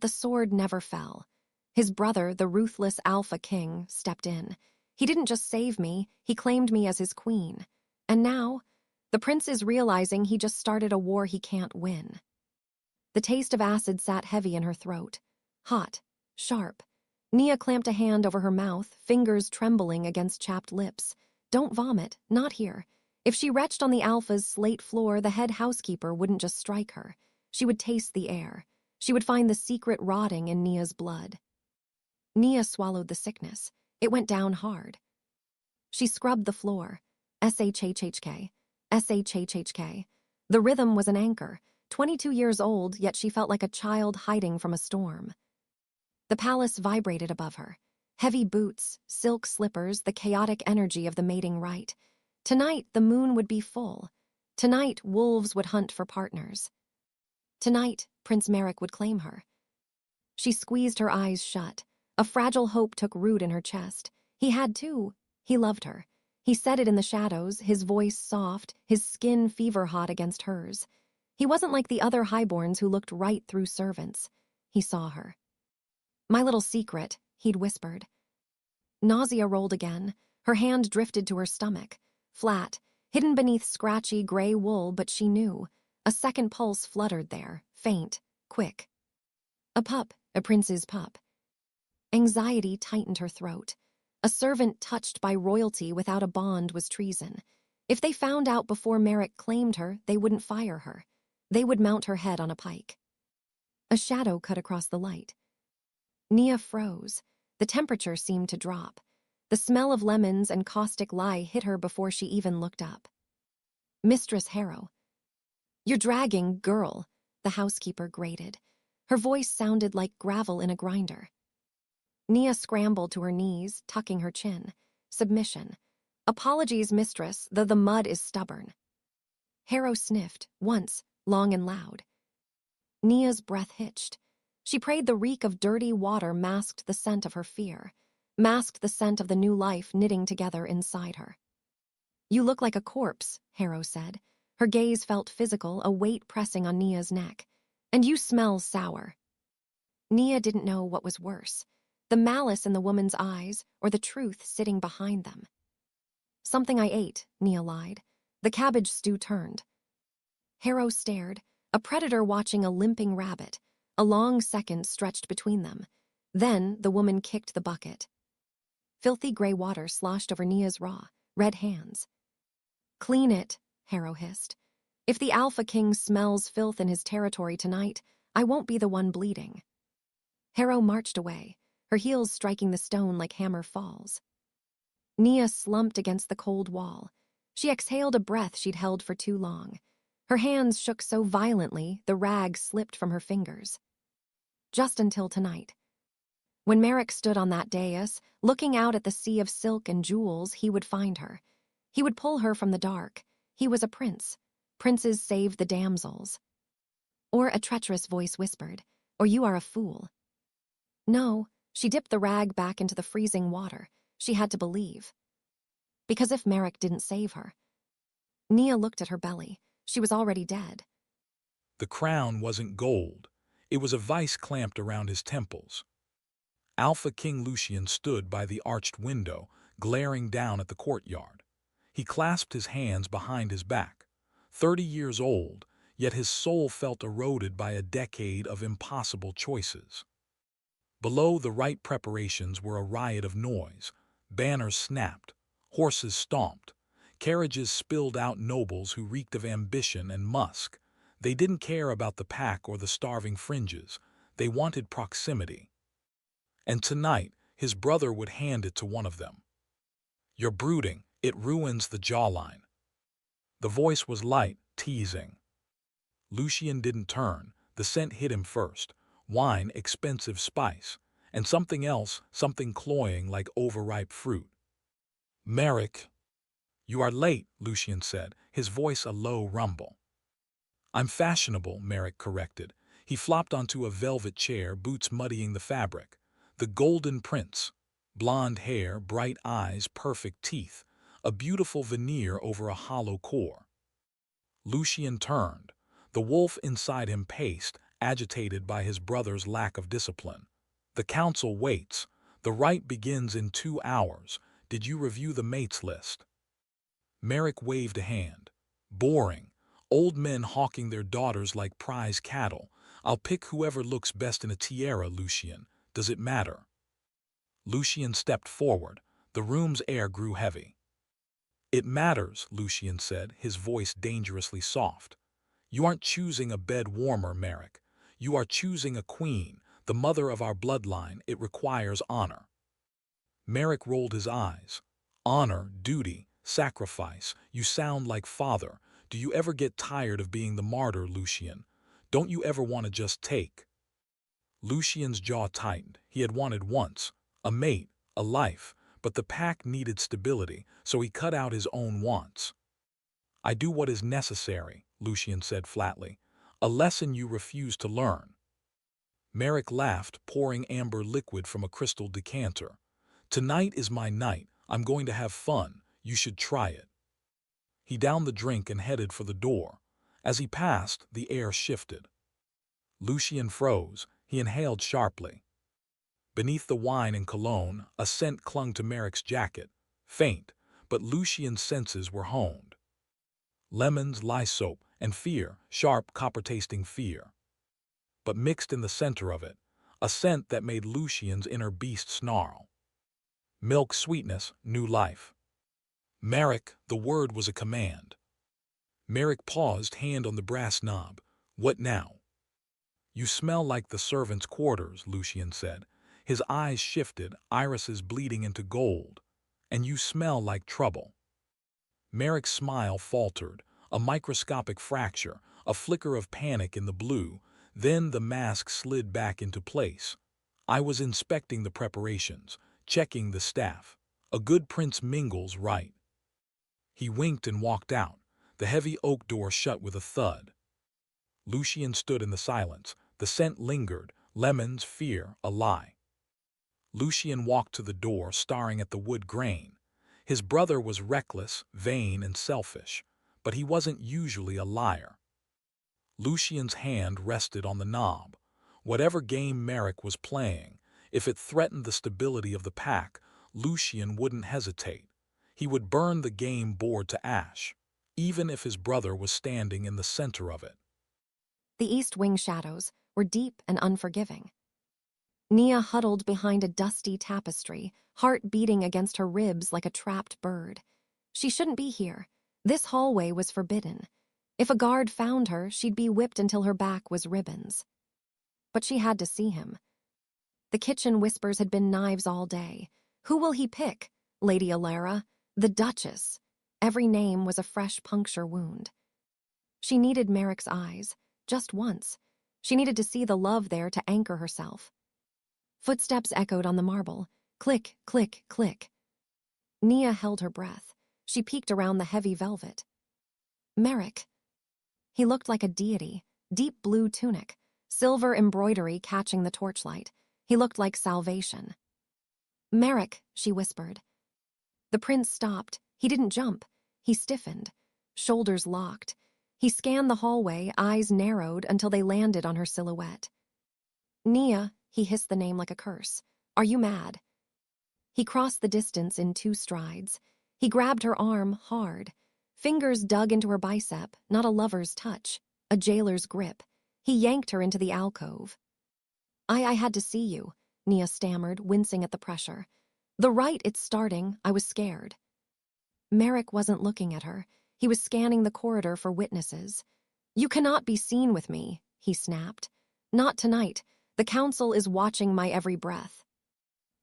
the sword never fell. His brother, the ruthless Alpha King, stepped in. He didn't just save me, he claimed me as his queen. And now, the prince is realizing he just started a war he can't win. The taste of acid sat heavy in her throat. Hot, sharp. Nia clamped a hand over her mouth, fingers trembling against chapped lips. Don't vomit, not here. If she retched on the Alpha's slate floor, the head housekeeper wouldn't just strike her. She would taste the air. She would find the secret rotting in Nia's blood. Nia swallowed the sickness. It went down hard. She scrubbed the floor. SHHHK. SHHHK. The rhythm was an anchor. 22 years old, yet she felt like a child hiding from a storm. The palace vibrated above her. Heavy boots, silk slippers, the chaotic energy of the mating rite. Tonight, the moon would be full. Tonight, wolves would hunt for partners. Tonight, Prince Merrick would claim her. She squeezed her eyes shut. A fragile hope took root in her chest. He had too. He loved her. He said it in the shadows, his voice soft, his skin fever-hot against hers. He wasn't like the other highborns who looked right through servants. He saw her. "My little secret," he'd whispered. Nausea rolled again. Her hand drifted to her stomach. Flat, hidden beneath scratchy gray wool, but she knew. A second pulse fluttered there, faint, quick. A pup, a prince's pup. Anxiety tightened her throat. A servant touched by royalty without a bond was treason. If they found out before Merrick claimed her, they wouldn't fire her. They would mount her head on a pike. A shadow cut across the light. Nia froze. The temperature seemed to drop. The smell of lemons and caustic lye hit her before she even looked up. "Mistress Harrow." "You're dragging, girl," the housekeeper grated. Her voice sounded like gravel in a grinder. Nia scrambled to her knees, tucking her chin. Submission. "Apologies, mistress, though the mud is stubborn." Harrow sniffed, once, long and loud. Nia's breath hitched. She prayed the reek of dirty water masked the scent of her fear, masked the scent of the new life knitting together inside her. "You look like a corpse," Harrow said. Her gaze felt physical, a weight pressing on Nia's neck. "And you smell sour." Nia didn't know what was worse, the malice in the woman's eyes or the truth sitting behind them. "Something I ate," Nia lied. The cabbage stew turned. Harrow stared, a predator watching a limping rabbit. A long second stretched between them. Then the woman kicked the bucket. Filthy gray water sloshed over Nia's raw, red hands. "Clean it," Harrow hissed. "If the Alpha King smells filth in his territory tonight, I won't be the one bleeding." Harrow marched away, her heels striking the stone like hammer falls. Nia slumped against the cold wall. She exhaled a breath she'd held for too long. Her hands shook so violently, the rag slipped from her fingers. Just until tonight. When Merrick stood on that dais, looking out at the sea of silk and jewels, he would find her. He would pull her from the dark. He was a prince. Princes saved the damsels. Or a treacherous voice whispered, "Or you are a fool." No, she dipped the rag back into the freezing water. She had to believe. Because if Merrick didn't save her. Nia looked at her belly. She was already dead. The crown wasn't gold. It was a vice clamped around his temples. Alpha King Lucian stood by the arched window, glaring down at the courtyard. He clasped his hands behind his back. 30 years old, yet his soul felt eroded by a decade of impossible choices. Below the rite preparations were a riot of noise. Banners snapped, horses stomped, carriages spilled out nobles who reeked of ambition and musk. They didn't care about the pack or the starving fringes. They wanted proximity. And tonight, his brother would hand it to one of them. "You're brooding. It ruins the jawline." The voice was light, teasing. Lucian didn't turn. The scent hit him first. Wine, expensive spice. And something else, something cloying like overripe fruit. "Merrick." "You are late," Lucian said, his voice a low rumble. "I'm fashionable," Merrick corrected. He flopped onto a velvet chair, boots muddying the fabric. The golden prince. Blonde hair, bright eyes, perfect teeth. A beautiful veneer over a hollow core. Lucian turned. The wolf inside him paced, agitated by his brother's lack of discipline. The council waits. The rite begins in 2 hours. Did you review the mates list? Merrick waved a hand. Boring. Old men hawking their daughters like prize cattle. I'll pick whoever looks best in a tiara, Lucian. Does it matter? Lucian stepped forward. The room's air grew heavy. It matters, Lucian said, his voice dangerously soft. You aren't choosing a bed warmer, Merrick. You are choosing a queen, the mother of our bloodline. It requires honor. Merrick rolled his eyes. Honor, duty, sacrifice. You sound like father. Do you ever get tired of being the martyr, Lucian? Don't you ever want to just take? Lucian's jaw tightened. He had wanted once. A mate, a life, but the pack needed stability, so he cut out his own wants. I do what is necessary, Lucian said flatly. A lesson you refuse to learn. Merrick laughed, pouring amber liquid from a crystal decanter. Tonight is my night. I'm going to have fun. You should try it. He downed the drink and headed for the door. As he passed, the air shifted. Lucian froze. He inhaled sharply. Beneath the wine and cologne, a scent clung to Merrick's jacket. Faint, but Lucian's senses were honed. Lemons, lye soap, and fear, sharp, copper-tasting fear. But mixed in the center of it, a scent that made Lucian's inner beast snarl. Milk, sweetness, new life. Merrick, the word was a command. Merrick paused, hand on the brass knob. What now? You smell like the servants' quarters, Lucian said. His eyes shifted, irises bleeding into gold. And you smell like trouble. Merrick's smile faltered, a microscopic fracture, a flicker of panic in the blue. Then the mask slid back into place. I was inspecting the preparations, checking the staff. A good prince mingles right. He winked and walked out. The heavy oak door shut with a thud. Lucian stood in the silence. The scent lingered. Lemons, fear, a lie. Lucian walked to the door, staring at the wood grain. His brother was reckless, vain, and selfish, but he wasn't usually a liar. Lucian's hand rested on the knob. Whatever game Merrick was playing, if it threatened the stability of the pack, Lucian wouldn't hesitate. He would burn the game board to ash, even if his brother was standing in the center of it. The east wing shadows were deep and unforgiving. Nia huddled behind a dusty tapestry, heart beating against her ribs like a trapped bird. She shouldn't be here. This hallway was forbidden. If a guard found her, she'd be whipped until her back was ribbons. But she had to see him. The kitchen whispers had been knives all day. Who will he pick? Lady Alara? The Duchess? Every name was a fresh puncture wound. She needed Merrick's eyes, just once. She needed to see the love there to anchor herself. Footsteps echoed on the marble. Click, click, click. Nia held her breath. She peeked around the heavy velvet. Merrick. He looked like a deity, deep blue tunic, silver embroidery catching the torchlight. He looked like salvation. Merrick, she whispered. The prince stopped. He didn't jump. He stiffened, shoulders locked. He scanned the hallway, eyes narrowed until they landed on her silhouette. Nia, he hissed the name like a curse. Are you mad? He crossed the distance in 2 strides. He grabbed her arm hard. Fingers dug into her bicep, not a lover's touch, a jailer's grip. He yanked her into the alcove. I had to see you, Nia stammered, wincing at the pressure. The rite, it's starting. I was scared. Merrick wasn't looking at her. He was scanning the corridor for witnesses. You cannot be seen with me, he snapped. Not tonight. The council is watching my every breath.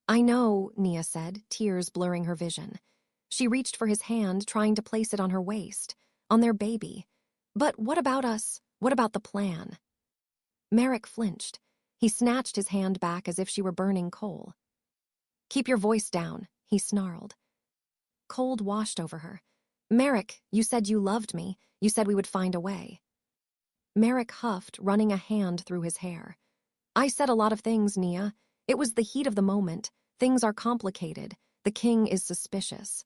I know, Nia said, tears blurring her vision. She reached for his hand, trying to place it on her waist, on their baby. But what about us? What about the plan? Merrick flinched. He snatched his hand back as if she were burning coal. Keep your voice down, he snarled. Cold washed over her. Merrick, you said you loved me. You said we would find a way. Merrick huffed, running a hand through his hair. I said a lot of things, Nia. It was the heat of the moment. Things are complicated. The king is suspicious.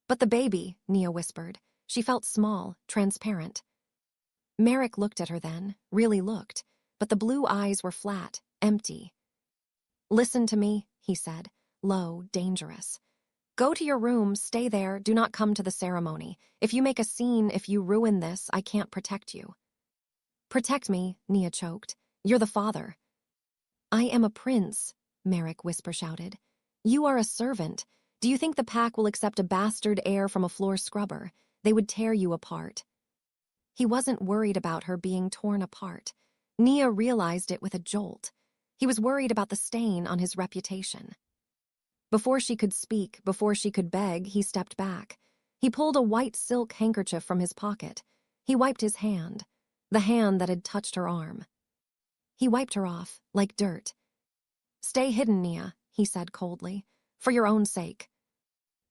But the baby, Nia whispered. She felt small, transparent. Merrick looked at her then, really looked. but the blue eyes were flat, empty. "Listen to me," he said, low, dangerous. "Go to your room, stay there, do not come to the ceremony. If you make a scene, if you ruin this, I can't protect you." "Protect me," Nia choked. "You're the father." "I am a prince," Merrick whisper-shouted. "You are a servant. Do you think the pack will accept a bastard heir from a floor scrubber? They would tear you apart." He wasn't worried about her being torn apart. Nia realized it with a jolt. He was worried about the stain on his reputation. Before she could speak, before she could beg, he stepped back. He pulled a white silk handkerchief from his pocket. He wiped his hand, the hand that had touched her arm. He wiped her off, like dirt. "Stay hidden, Nia," he said coldly, "for your own sake."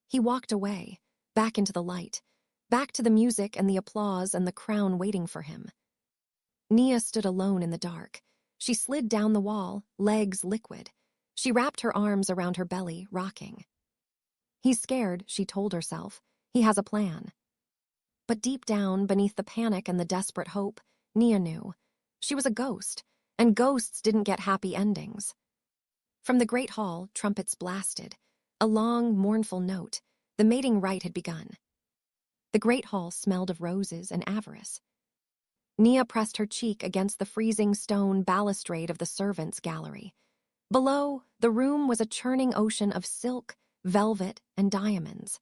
He walked away, back into the light, back to the music and the applause and the crown waiting for him. Nia stood alone in the dark. She slid down the wall, legs liquid. She wrapped her arms around her belly, rocking. He's scared, she told herself. He has a plan. But deep down, beneath the panic and the desperate hope, Nia knew. She was a ghost, and ghosts didn't get happy endings. From the great hall, trumpets blasted. A long, mournful note. The mating rite had begun. The great hall smelled of roses and avarice. Nia pressed her cheek against the freezing stone balustrade of the servants' gallery. Below, the room was a churning ocean of silk, velvet, and diamonds.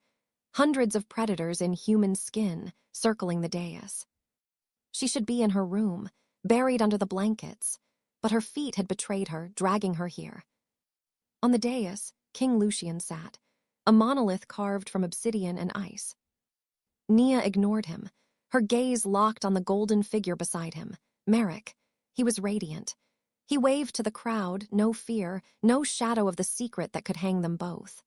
Hundreds of predators in human skin circling the dais. She should be in her room, buried under the blankets, but her feet had betrayed her, dragging her here. On the dais, King Lucian sat, a monolith carved from obsidian and ice. Nia ignored him, her gaze locked on the golden figure beside him, Merrick. He was radiant. He waved to the crowd, no fear, no shadow of the secret that could hang them both.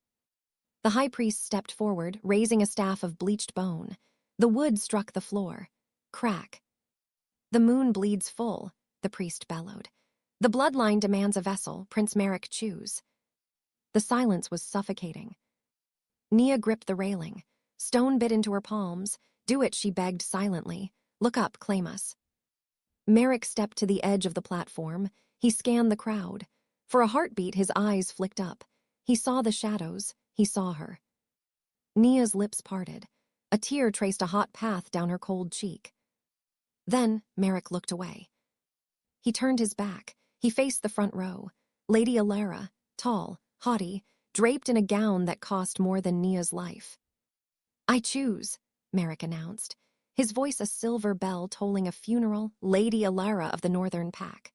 The high priest stepped forward, raising a staff of bleached bone. The wood struck the floor. Crack. "The moon bleeds full," the priest bellowed. "The bloodline demands a vessel. Prince Merrick, choose." The silence was suffocating. Nia gripped the railing. Stone bit into her palms. "Do it," she begged silently. "Look up, claim us." Merrick stepped to the edge of the platform. He scanned the crowd. For a heartbeat, his eyes flicked up. He saw the shadows. He saw her. Nia's lips parted. A tear traced a hot path down her cold cheek. Then Merrick looked away. He turned his back. He faced the front row. Lady Alara, tall, haughty, draped in a gown that cost more than Nia's life. "I choose," Merrick announced, his voice a silver bell tolling a funeral, Lady Alara of the Northern Pack.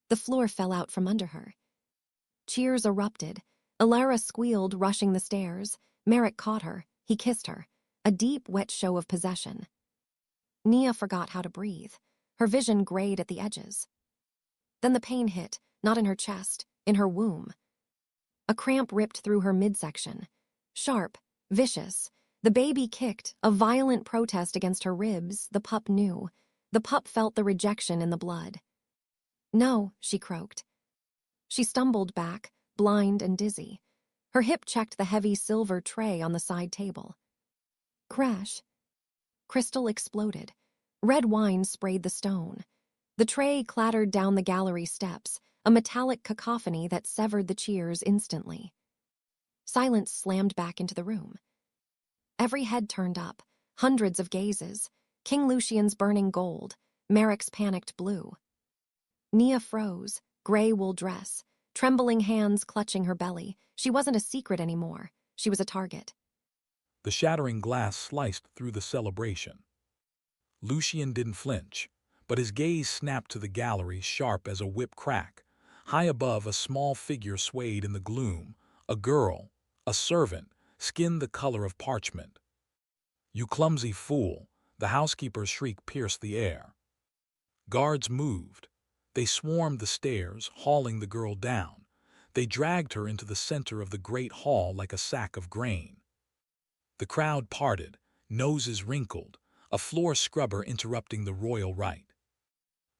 The floor fell out from under her. Cheers erupted. Alara squealed, rushing the stairs. Merrick caught her. He kissed her. A deep, wet show of possession. Nia forgot how to breathe. Her vision grayed at the edges. Then the pain hit, not in her chest, in her womb. A cramp ripped through her midsection. Sharp, vicious. The baby kicked, a violent protest against her ribs. The pup knew. The pup felt the rejection in the blood. "No," she croaked. She stumbled back, blind and dizzy. Her hip checked the heavy silver tray on the side table. Crash. Crystal exploded. Red wine sprayed the stone. The tray clattered down the gallery steps, a metallic cacophony that severed the cheers instantly. Silence slammed back into the room. Every head turned up, hundreds of gazes. King Lucian's burning gold, Merrick's panicked blue. Nia froze, gray wool dress, trembling hands clutching her belly. She wasn't a secret anymore. She was a target. The shattering glass sliced through the celebration. Lucian didn't flinch, but his gaze snapped to the gallery, sharp as a whip crack. High above, a small figure swayed in the gloom. A girl, a servant, skin the color of parchment. "You clumsy fool!" The housekeeper's shriek pierced the air. Guards moved. They swarmed the stairs, hauling the girl down. They dragged her into the center of the great hall like a sack of grain. The crowd parted, noses wrinkled, a floor scrubber interrupting the royal rite.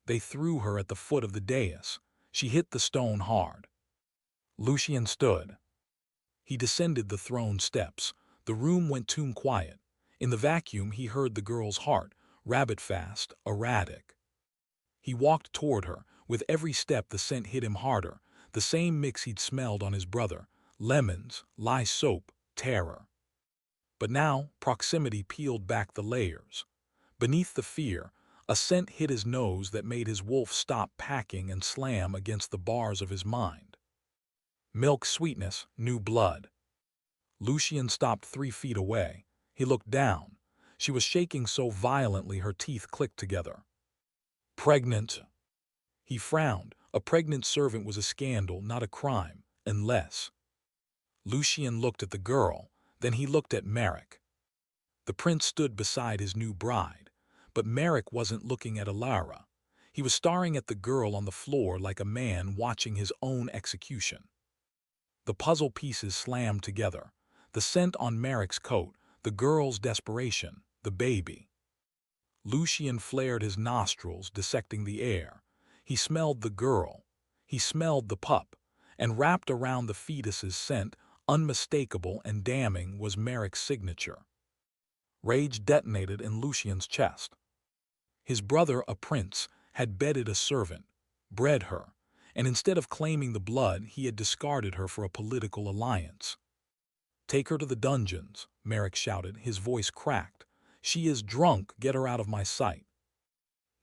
They threw her at the foot of the dais. She hit the stone hard. Lucian stood. He descended the throne steps. The room went tomb quiet. In the vacuum, he heard the girl's heart, rabbit-fast, erratic. He walked toward her, With every step, the scent hit him harder, the same mix he'd smelled on his brother: lemons, lye soap, terror. But now, proximity peeled back the layers. Beneath the fear, a scent hit his nose that made his wolf stop packing and slam against the bars of his mind. Milk sweetness, new blood. Lucian stopped 3 feet away. He looked down. She was shaking so violently her teeth clicked together. Pregnant. He frowned. A pregnant servant was a scandal, not a crime, unless... Lucian looked at the girl, then he looked at Merrick. The prince stood beside his new bride, but Merrick wasn't looking at Alara. He was staring at the girl on the floor like a man watching his own execution. The puzzle pieces slammed together. The scent on Merrick's coat, the girl's desperation, the baby. Lucian flared his nostrils, dissecting the air. He smelled the girl. He smelled the pup, and wrapped around the fetus's scent, unmistakable and damning, was Merrick's signature. Rage detonated in Lucian's chest. His brother, a prince, had bedded a servant, bred her, and instead of claiming the blood, he had discarded her for a political alliance. "Take her to the dungeons," Merrick shouted, his voice cracked. "She is drunk, get her out of my sight."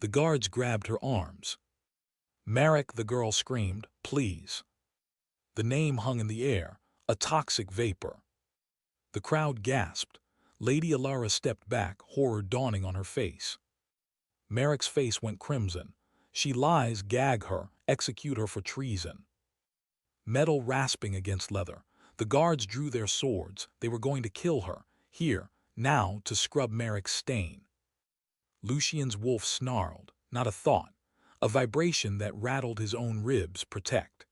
The guards grabbed her arms. "Merrick," the girl screamed, "please." The name hung in the air, a toxic vapor. The crowd gasped. Lady Alara stepped back, horror dawning on her face. Merrick's face went crimson. "She lies, gag her, execute her for treason." Metal rasping against leather. The guards drew their swords. They were going to kill her, here, now, to scrub Merrick's stain. Lucian's wolf snarled, not a thought, a vibration that rattled his own ribs. Protect.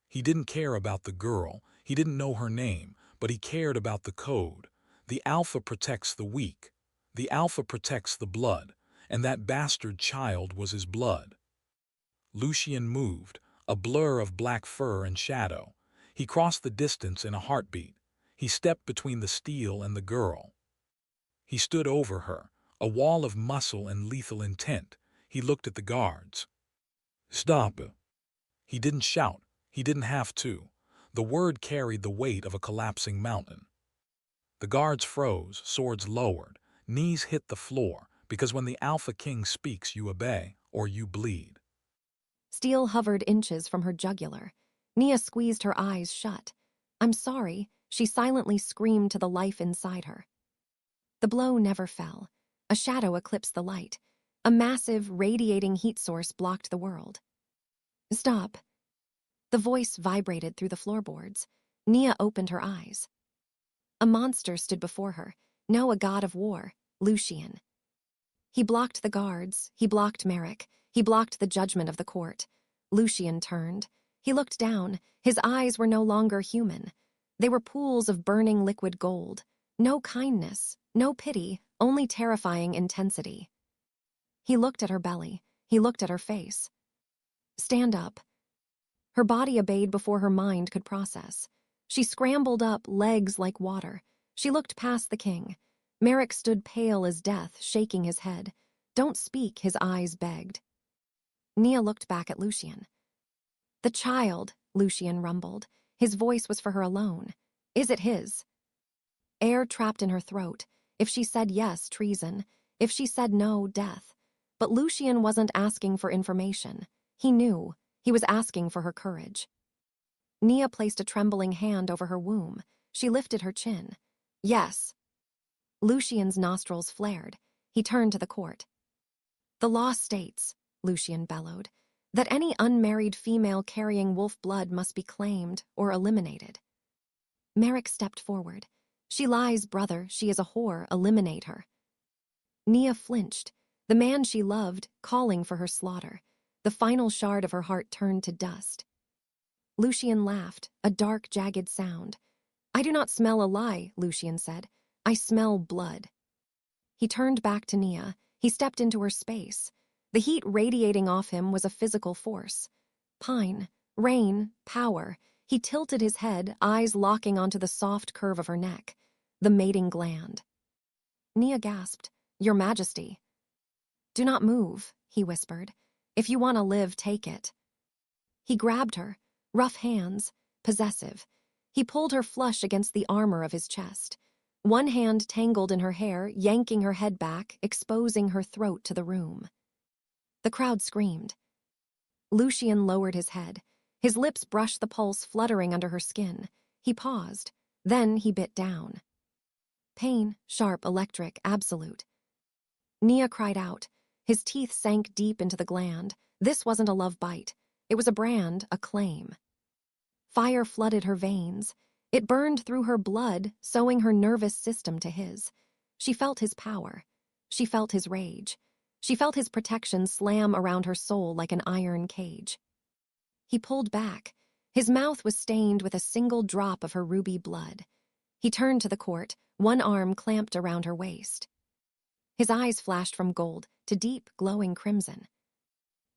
He didn't care about the girl, he didn't know her name, but he cared about the code. The Alpha protects the weak. The Alpha protects the blood, and that bastard child was his blood. Lucian moved, a blur of black fur and shadow. He crossed the distance in a heartbeat. He stepped between the steel and the girl. He stood over her, a wall of muscle and lethal intent. He looked at the guards. "Stop." He didn't shout. He didn't have to. The word carried the weight of a collapsing mountain. The guards froze, swords lowered, knees hit the floor, because when the Alpha King speaks, you obey, or you bleed. Steel hovered inches from her jugular. Nia squeezed her eyes shut. "I'm sorry," she silently screamed to the life inside her. The blow never fell. A shadow eclipsed the light. A massive, radiating heat source blocked the world. "Stop." The voice vibrated through the floorboards. Nia opened her eyes. A monster stood before her. No, a god of war, Lucian. He blocked the guards, he blocked Merrick, he blocked the judgment of the court. Lucian turned. He looked down. His eyes were no longer human. They were pools of burning liquid gold. No kindness, no pity, only terrifying intensity. He looked at her belly. He looked at her face. "Stand up." Her body obeyed before her mind could process. She scrambled up, legs like water. She looked past the king. Merrick stood pale as death, shaking his head. "Don't speak," his eyes begged. Nia looked back at Lucian. "The child," Lucian rumbled. His voice was for her alone. "Is it his?" Air trapped in her throat. If she said yes, treason. If she said no, death. But Lucian wasn't asking for information. He knew. He was asking for her courage. Nia placed a trembling hand over her womb. She lifted her chin. "Yes." Lucian's nostrils flared. He turned to the court. "The law states," Lucian bellowed, "that any unmarried female carrying wolf blood must be claimed or eliminated." Merrick stepped forward. "She lies, brother. She is a whore. Eliminate her." Nia flinched. The man she loved, calling for her slaughter. The final shard of her heart turned to dust. Lucian laughed, a dark, jagged sound. "I do not smell a lie," Lucian said. "I smell blood." He turned back to Nia. He stepped into her space. The heat radiating off him was a physical force. Pine, rain, power. He tilted his head, eyes locking onto the soft curve of her neck. The mating gland. Nia gasped. "Your Majesty." "Do not move," he whispered. If you want to live, take it. He grabbed her, rough hands, possessive. He pulled her flush against the armor of his chest. One hand tangled in her hair, yanking her head back, exposing her throat to the room. The crowd screamed. Lucian lowered his head. His lips brushed the pulse fluttering under her skin. He paused. Then he bit down. Pain, sharp, electric, absolute. Nia cried out. His teeth sank deep into the gland. This wasn't a love bite. It was a brand, a claim. Fire flooded her veins. It burned through her blood, sewing her nervous system to his. She felt his power. She felt his rage. She felt his protection slam around her soul like an iron cage. He pulled back. His mouth was stained with a single drop of her ruby blood. He turned to the court, one arm clamped around her waist. His eyes flashed from gold to deep, glowing crimson.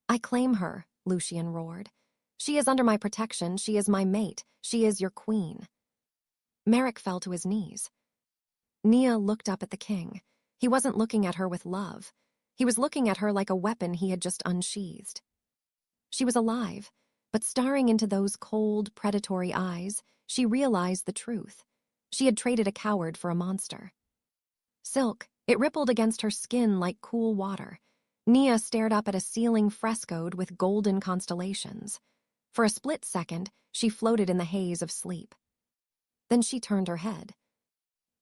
"I claim her," Lucian roared. "She is under my protection. She is my mate. She is your queen." Merrick fell to his knees. Nia looked up at the king. He wasn't looking at her with love. He was looking at her like a weapon he had just unsheathed. She was alive, but staring into those cold, predatory eyes, she realized the truth. She had traded a coward for a monster. Silk, it rippled against her skin like cool water. Nia stared up at a ceiling frescoed with golden constellations. For a split second, she floated in the haze of sleep. Then she turned her head.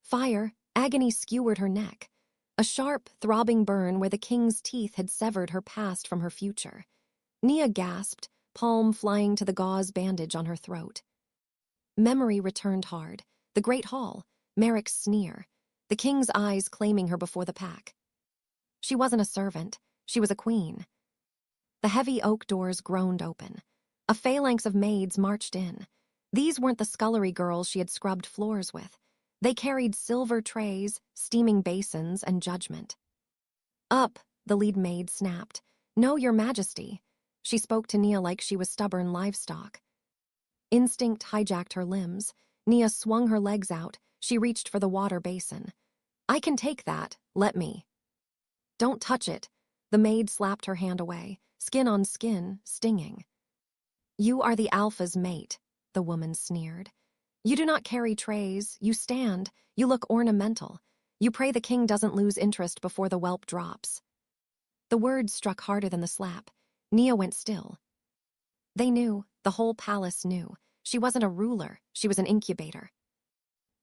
Fire, agony skewered her neck. A sharp, throbbing burn where the king's teeth had severed her past from her future. Nia gasped, palm flying to the gauze bandage on her throat. Memory returned hard. The great hall, Merrick's sneer, the king's eyes claiming her before the pack. She wasn't a servant. She was a queen. The heavy oak doors groaned open. A phalanx of maids marched in. These weren't the scullery girls she had scrubbed floors with. They carried silver trays, steaming basins, and judgment. "Up," the lead maid snapped. "No, your majesty." She spoke to Nia like she was stubborn livestock. Instinct hijacked her limbs. Nia swung her legs out. She reached for the water basin. "I can take that. Let me." "Don't touch it." The maid slapped her hand away, skin on skin, stinging. "You are the alpha's mate," the woman sneered. "You do not carry trays. You stand. You look ornamental. You pray the king doesn't lose interest before the whelp drops." The words struck harder than the slap. Nia went still. They knew. The whole palace knew. She wasn't a ruler. She was an incubator.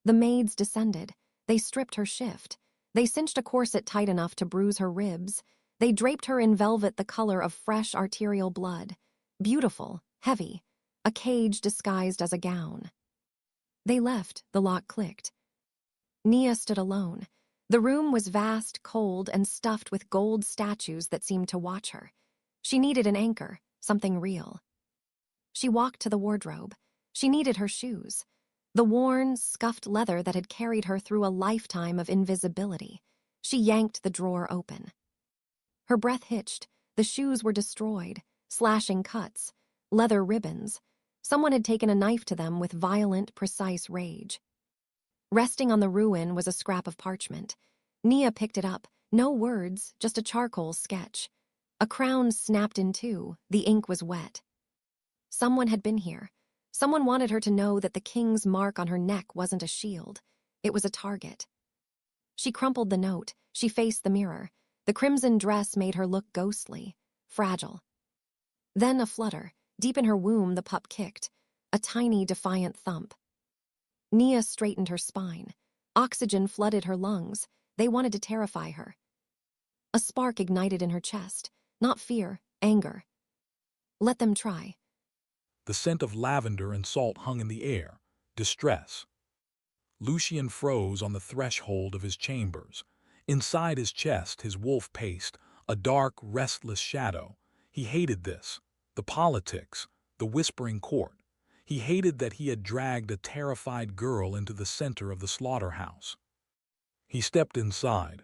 The maids descended. They stripped her shift. They cinched a corset tight enough to bruise her ribs. They draped her in velvet the color of fresh arterial blood. Beautiful, heavy, a cage disguised as a gown. They left, the lock clicked. Nia stood alone. The room was vast, cold, and stuffed with gold statues that seemed to watch her. She needed an anchor, something real. She walked to the wardrobe. She needed her shoes. The worn, scuffed leather that had carried her through a lifetime of invisibility. She yanked the drawer open. Her breath hitched. The shoes were destroyed, slashing cuts, leather ribbons. Someone had taken a knife to them with violent, precise rage. Resting on the ruin was a scrap of parchment. Nia picked it up. No words, just a charcoal sketch. A crown snapped in two. The ink was wet. Someone had been here. Someone wanted her to know that the king's mark on her neck wasn't a shield. It was a target. She crumpled the note. She faced the mirror. The crimson dress made her look ghostly, fragile. Then a flutter. Deep in her womb, the pup kicked. A tiny, defiant thump. Nia straightened her spine. Oxygen flooded her lungs. They wanted to terrify her. A spark ignited in her chest. Not fear, anger. Let them try. The scent of lavender and salt hung in the air. Distress. Lucian froze on the threshold of his chambers. Inside his chest, his wolf paced, a dark, restless shadow. He hated this. The politics. The whispering court. He hated that he had dragged a terrified girl into the center of the slaughterhouse. He stepped inside.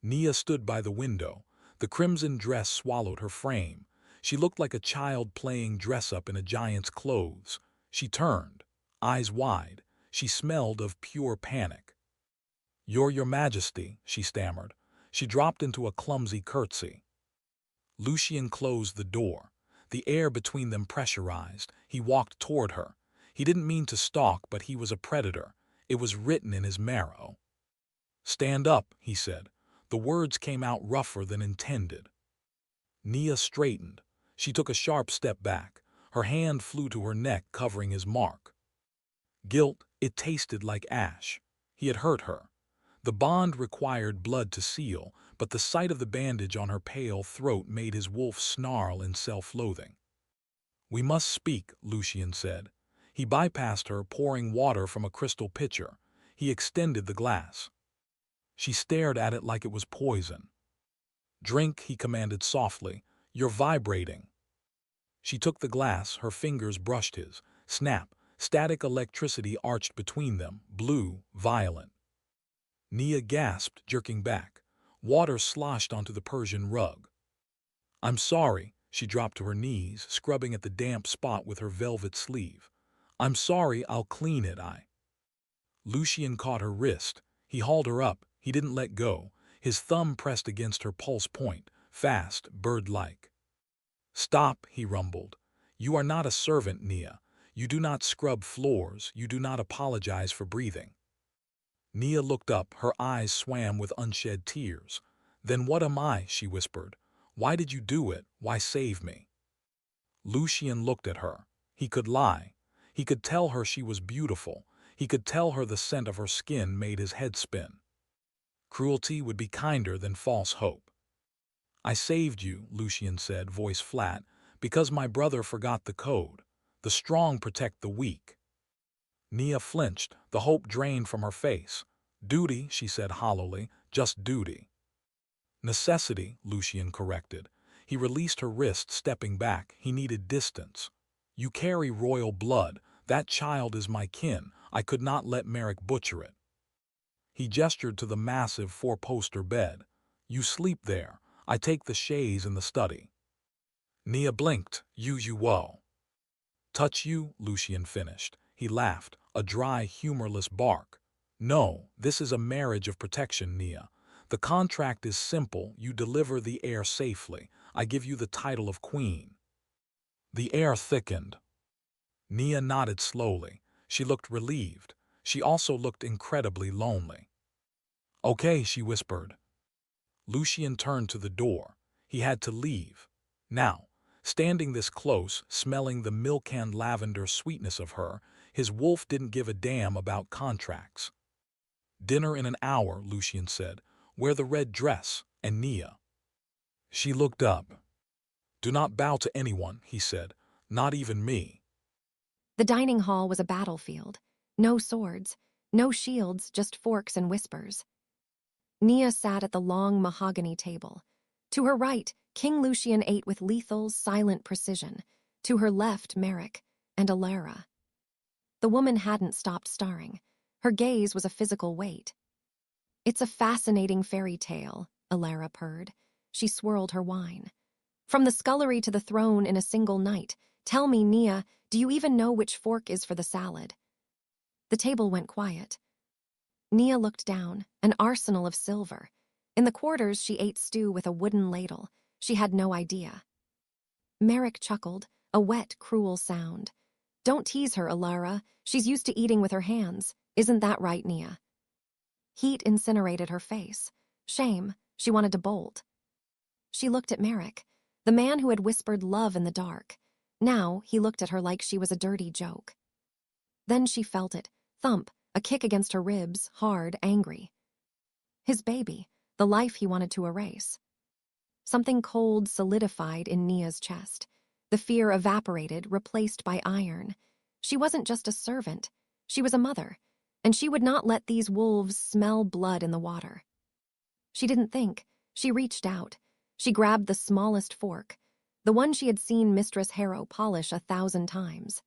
Nia stood by the window. The crimson dress swallowed her frame. She looked like a child playing dress-up in a giant's clothes. She turned, eyes wide. She smelled of pure panic. "Your majesty," she stammered. She dropped into a clumsy curtsy. Lucian closed the door. The air between them pressurized. He walked toward her. He didn't mean to stalk, but he was a predator. It was written in his marrow. "Stand up," he said. The words came out rougher than intended. Nia straightened. She took a sharp step back. Her hand flew to her neck, covering his mark. Guilt, it tasted like ash. He had hurt her. The bond required blood to seal, but the sight of the bandage on her pale throat made his wolf snarl in self-loathing. "We must speak," Lucian said. He bypassed her, pouring water from a crystal pitcher. He extended the glass. She stared at it like it was poison. "Drink," he commanded softly. "You're vibrating." She took the glass, her fingers brushed his. Snap, static electricity arched between them, blue, violent. Nia gasped, jerking back. Water sloshed onto the Persian rug. "I'm sorry." She dropped to her knees, scrubbing at the damp spot with her velvet sleeve. "I'm sorry, I'll clean it, Lucian caught her wrist. He hauled her up. He didn't let go. His thumb pressed against her pulse point, fast, bird-like. "Stop," he rumbled. "You are not a servant, Nia. You do not scrub floors. You do not apologize for breathing." Nia looked up. Her eyes swam with unshed tears. "Then what am I?" she whispered. "Why did you do it? Why save me?" Lucian looked at her. He could lie. He could tell her she was beautiful. He could tell her the scent of her skin made his head spin. Cruelty would be kinder than false hope. "I saved you," Lucian said, voice flat, "because my brother forgot the code. The strong protect the weak." Nia flinched, the hope drained from her face. "Duty," she said hollowly, "just duty." "Necessity," Lucian corrected. He released her wrist, stepping back. He needed distance. "You carry royal blood. That child is my kin. I could not let Merrick butcher it." He gestured to the massive four-poster bed. "You sleep there. I take the chaise in the study." Nia blinked. You woe." "Touch you?" Lucian finished. He laughed, a dry, humorless bark. "No, this is a marriage of protection, Nia. The contract is simple. You deliver the heir safely. I give you the title of queen." The air thickened. Nia nodded slowly. She looked relieved. She also looked incredibly lonely. "Okay," she whispered. Lucian turned to the door. He had to leave. Now, standing this close, smelling the milk and lavender sweetness of her, his wolf didn't give a damn about contracts. "Dinner in an hour," Lucian said. "Wear the red dress." And Nia. She looked up. "Do not bow to anyone," he said. "Not even me." The dining hall was a battlefield. No swords, no shields, just forks and whispers. Nia sat at the long mahogany table. To her right, King Lucian ate with lethal, silent precision. To her left, Merrick and Alara. The woman hadn't stopped staring. Her gaze was a physical weight. "It's a fascinating fairy tale," Alara purred. She swirled her wine. "From the scullery to the throne in a single night. Tell me, Nia, do you even know which fork is for the salad?" The table went quiet. Nia looked down, an arsenal of silver. In the quarters, she ate stew with a wooden ladle. She had no idea. Merrick chuckled, a wet, cruel sound. "Don't tease her, Alara. She's used to eating with her hands. Isn't that right, Nia?" Heat incinerated her face. Shame. She wanted to bolt. She looked at Merrick, the man who had whispered love in the dark. Now he looked at her like she was a dirty joke. Then she felt it. Thump, a kick against her ribs, hard, angry. His baby, the life he wanted to erase. Something cold solidified in Nia's chest. The fear evaporated, replaced by iron. She wasn't just a servant. She was a mother, and she would not let these wolves smell blood in the water. She didn't think. She reached out. She grabbed the smallest fork, the one she had seen Mistress Harrow polish 1,000 times.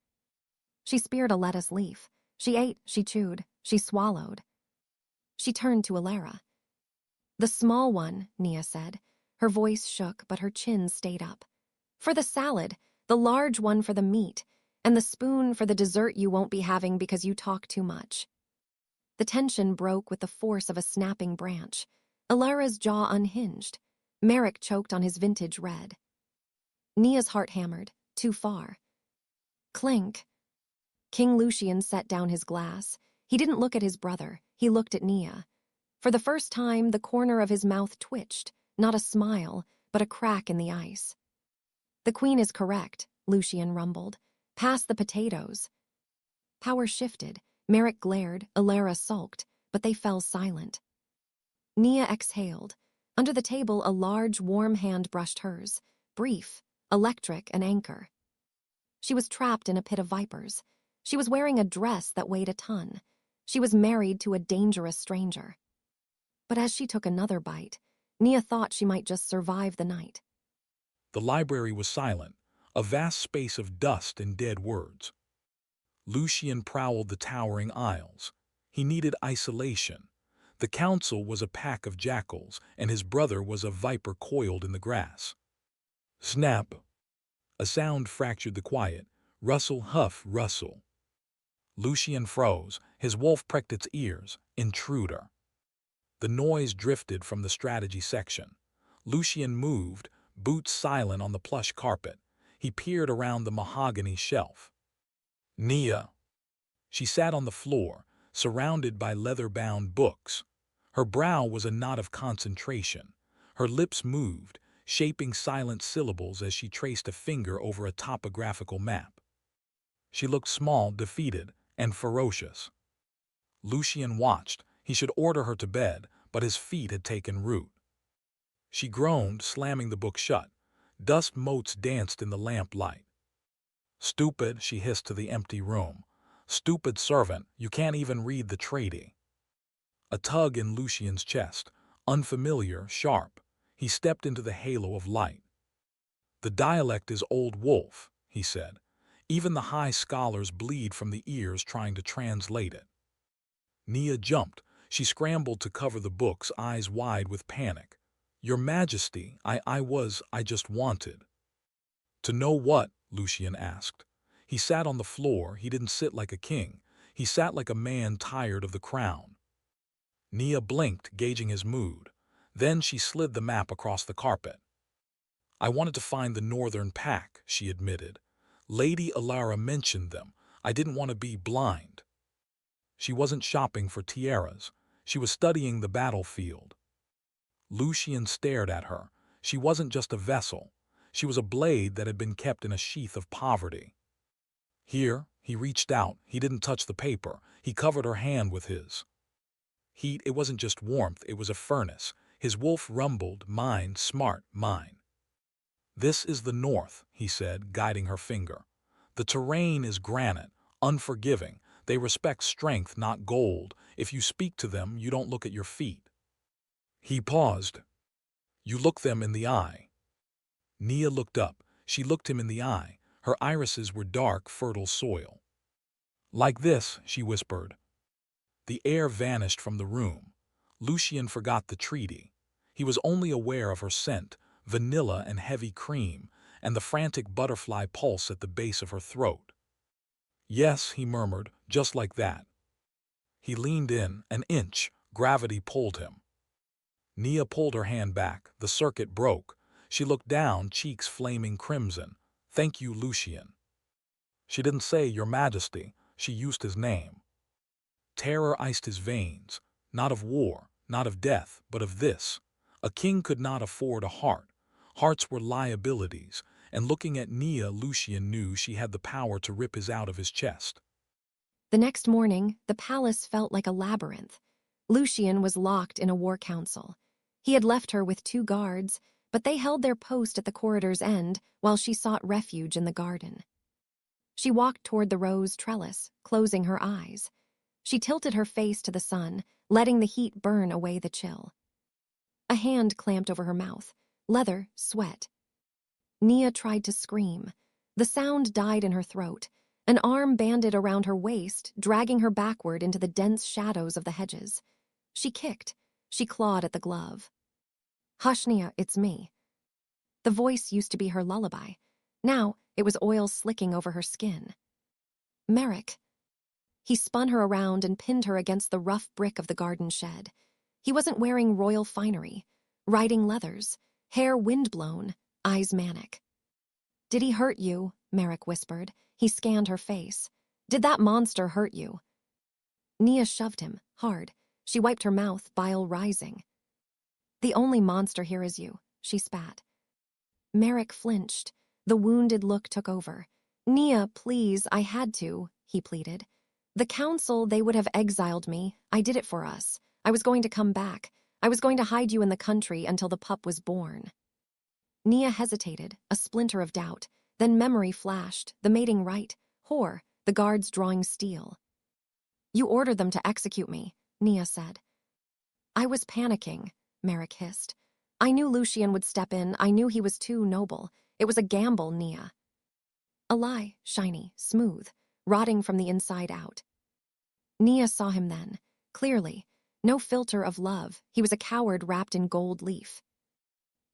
She speared a lettuce leaf. She ate, she chewed, she swallowed. She turned to Alara. "The small one," Nia said. Her voice shook, but her chin stayed up. "For the salad, the large one for the meat, and the spoon for the dessert you won't be having because you talk too much." The tension broke with the force of a snapping branch. Alara's jaw unhinged. Merrick choked on his vintage red. Nia's heart hammered. Too far. Clink. King Lucian set down his glass. He didn't look at his brother. He looked at Nia. For the first time, the corner of his mouth twitched. Not a smile, but a crack in the ice. "The queen is correct," Lucian rumbled. "Pass the potatoes." Power shifted. Merrick glared, Alara sulked, but they fell silent. Nia exhaled. Under the table, a large, warm hand brushed hers. Brief, electric, an anchor. She was trapped in a pit of vipers. She was wearing a dress that weighed a ton. She was married to a dangerous stranger. But as she took another bite, Nia thought she might just survive the night. The library was silent, a vast space of dust and dead words. Lucian prowled the towering aisles. He needed isolation. The council was a pack of jackals, and his brother was a viper coiled in the grass. Snap! A sound fractured the quiet. Rustle, huff, rustle. Lucian froze. His wolf pricked its ears. Intruder. The noise drifted from the strategy section. Lucian moved, boots silent on the plush carpet. He peered around the mahogany shelf. Nia. She sat on the floor, surrounded by leather-bound books. Her brow was a knot of concentration. Her lips moved, shaping silent syllables as she traced a finger over a topographical map. She looked small, defeated, and ferocious. Lucian watched. He should order her to bed, but his feet had taken root. She groaned, slamming the book shut. Dust motes danced in the lamp-light. "Stupid," she hissed to the empty room. "Stupid servant, you can't even read the treaty." A tug in Lucian's chest, unfamiliar, sharp. He stepped into the halo of light. "The dialect is Old Wolf," he said. "Even the high scholars bleed from the ears trying to translate it." Nia jumped. She scrambled to cover the books, eyes wide with panic. "Your Majesty, I just wanted." "To know what?" Lucian asked. He sat on the floor. He didn't sit like a king. He sat like a man tired of the crown. Nia blinked, gauging his mood. Then she slid the map across the carpet. "I wanted to find the northern pack," she admitted. "Lady Alara mentioned them. I didn't want to be blind." She wasn't shopping for tiaras. She was studying the battlefield. Lucian stared at her. She wasn't just a vessel. She was a blade that had been kept in a sheath of poverty. "Here," he reached out. He didn't touch the paper. He covered her hand with his. Heat, it wasn't just warmth, it was a furnace. His wolf rumbled, "Mine, smart, mine." "This is the north," he said, guiding her finger. "The terrain is granite, unforgiving. They respect strength, not gold. If you speak to them, you don't look at your feet." He paused. "You look them in the eye." Nia looked up. She looked him in the eye. Her irises were dark, fertile soil. "Like this," she whispered. The air vanished from the room. Lucian forgot the treaty. He was only aware of her scent, vanilla and heavy cream, and the frantic butterfly pulse at the base of her throat. "Yes," he murmured, "just like that." He leaned in, an inch. Gravity pulled him. Nia pulled her hand back. The circuit broke. She looked down, cheeks flaming crimson. "Thank you, Lucian." She didn't say "Your Majesty." She used his name. Terror iced his veins. Not of war, not of death, but of this. A king could not afford a heart. Hearts were liabilities, and looking at Nia, Lucian knew she had the power to rip his out of his chest. The next morning, the palace felt like a labyrinth. Lucian was locked in a war council. He had left her with 2 guards, but they held their post at the corridor's end while she sought refuge in the garden. She walked toward the rose trellis, closing her eyes. She tilted her face to the sun, letting the heat burn away the chill. A hand clamped over her mouth. Leather, sweat. Nia tried to scream. The sound died in her throat. An arm banded around her waist, dragging her backward into the dense shadows of the hedges. She kicked. She clawed at the glove. "Hush, Nia, it's me." The voice used to be her lullaby. Now it was oil slicking over her skin. "Merrick." He spun her around and pinned her against the rough brick of the garden shed. He wasn't wearing royal finery. Riding leathers, hair windblown, eyes manic. Did he hurt you? Merrick whispered. He scanned her face. Did that monster hurt you? Nia shoved him, hard. She wiped her mouth, bile rising. The only monster here is you, she spat. Merrick flinched. The wounded look took over. Nia, please, I had to, he pleaded. The council, they would have exiled me. I did it for us. I was going to come back. I was going to hide you in the country until the pup was born. Nia hesitated, a splinter of doubt. Then memory flashed, the mating rite, whore, the guards drawing steel. You ordered them to execute me, Nia said. I was panicking, Merrick hissed. I knew Lucian would step in. I knew he was too noble. It was a gamble, Nia. A lie, shiny, smooth, rotting from the inside out. Nia saw him then, clearly. No filter of love. He was a coward wrapped in gold leaf.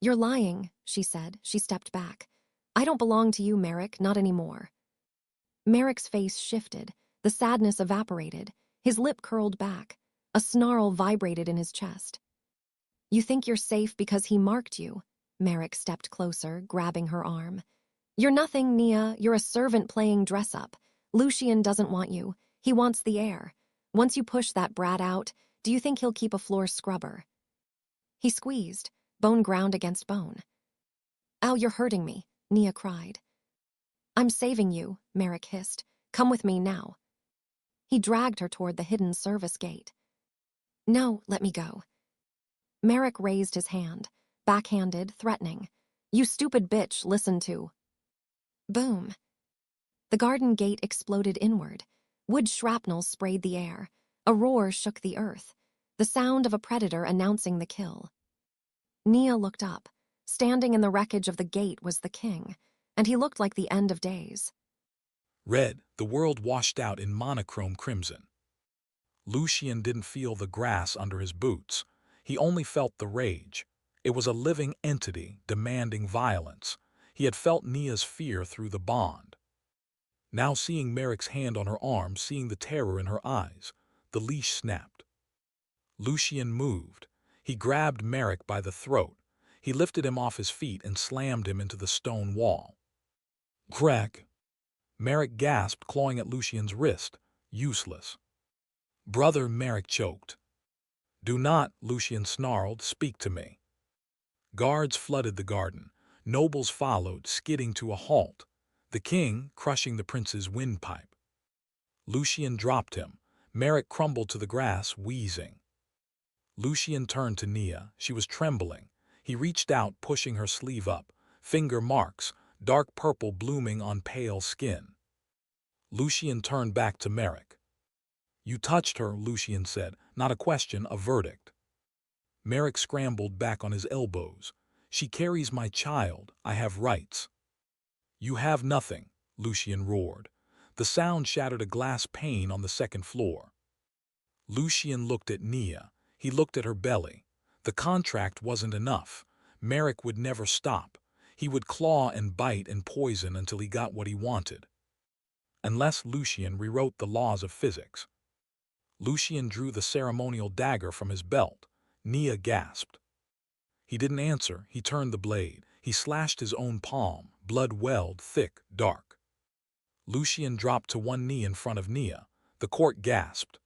You're lying, she said. She stepped back. I don't belong to you, Merrick, not anymore. Merrick's face shifted. The sadness evaporated. His lip curled back. A snarl vibrated in his chest. You think you're safe because he marked you? Merrick stepped closer, grabbing her arm. You're nothing, Nia. You're a servant playing dress-up. Lucian doesn't want you. He wants the heir. Once you push that brat out, do you think he'll keep a floor scrubber? He squeezed, bone ground against bone. Ow, you're hurting me, Nia cried. I'm saving you, Merrick hissed. Come with me now. He dragged her toward the hidden service gate. No, let me go. Merrick raised his hand, backhanded, threatening. You stupid bitch, listen to. Boom. The garden gate exploded inward. Wood shrapnel sprayed the air. A roar shook the earth. The sound of a predator announcing the kill. Nia looked up. Standing in the wreckage of the gate was the king, and he looked like the end of days. Red, the world washed out in monochrome crimson. Lucian didn't feel the grass under his boots. He only felt the rage. It was a living entity demanding violence. He had felt Nia's fear through the bond. Now seeing Merrick's hand on her arm, seeing the terror in her eyes, the leash snapped. Lucian moved. He grabbed Merrick by the throat. He lifted him off his feet and slammed him into the stone wall. Crack! Merrick gasped, clawing at Lucian's wrist. Useless. Brother, Merrick choked. Do not, Lucian snarled, speak to me. Guards flooded the garden. Nobles followed, skidding to a halt. The king crushing the prince's windpipe. Lucian dropped him. Merrick crumbled to the grass, wheezing. Lucian turned to Nia. She was trembling. He reached out, pushing her sleeve up. Finger marks, dark purple blooming on pale skin. Lucian turned back to Merrick. You touched her, Lucian said. Not a question, a verdict. Merrick scrambled back on his elbows. She carries my child. I have rights. You have nothing, Lucian roared. The sound shattered a glass pane on the second floor. Lucian looked at Nia. He looked at her belly. The contract wasn't enough. Merrick would never stop. He would claw and bite and poison until he got what he wanted. Unless Lucian rewrote the laws of physics. Lucian drew the ceremonial dagger from his belt. Nia gasped. He didn't answer. He turned the blade. He slashed his own palm. Blood welled, thick, dark. Lucian dropped to one knee in front of Nia. The court gasped.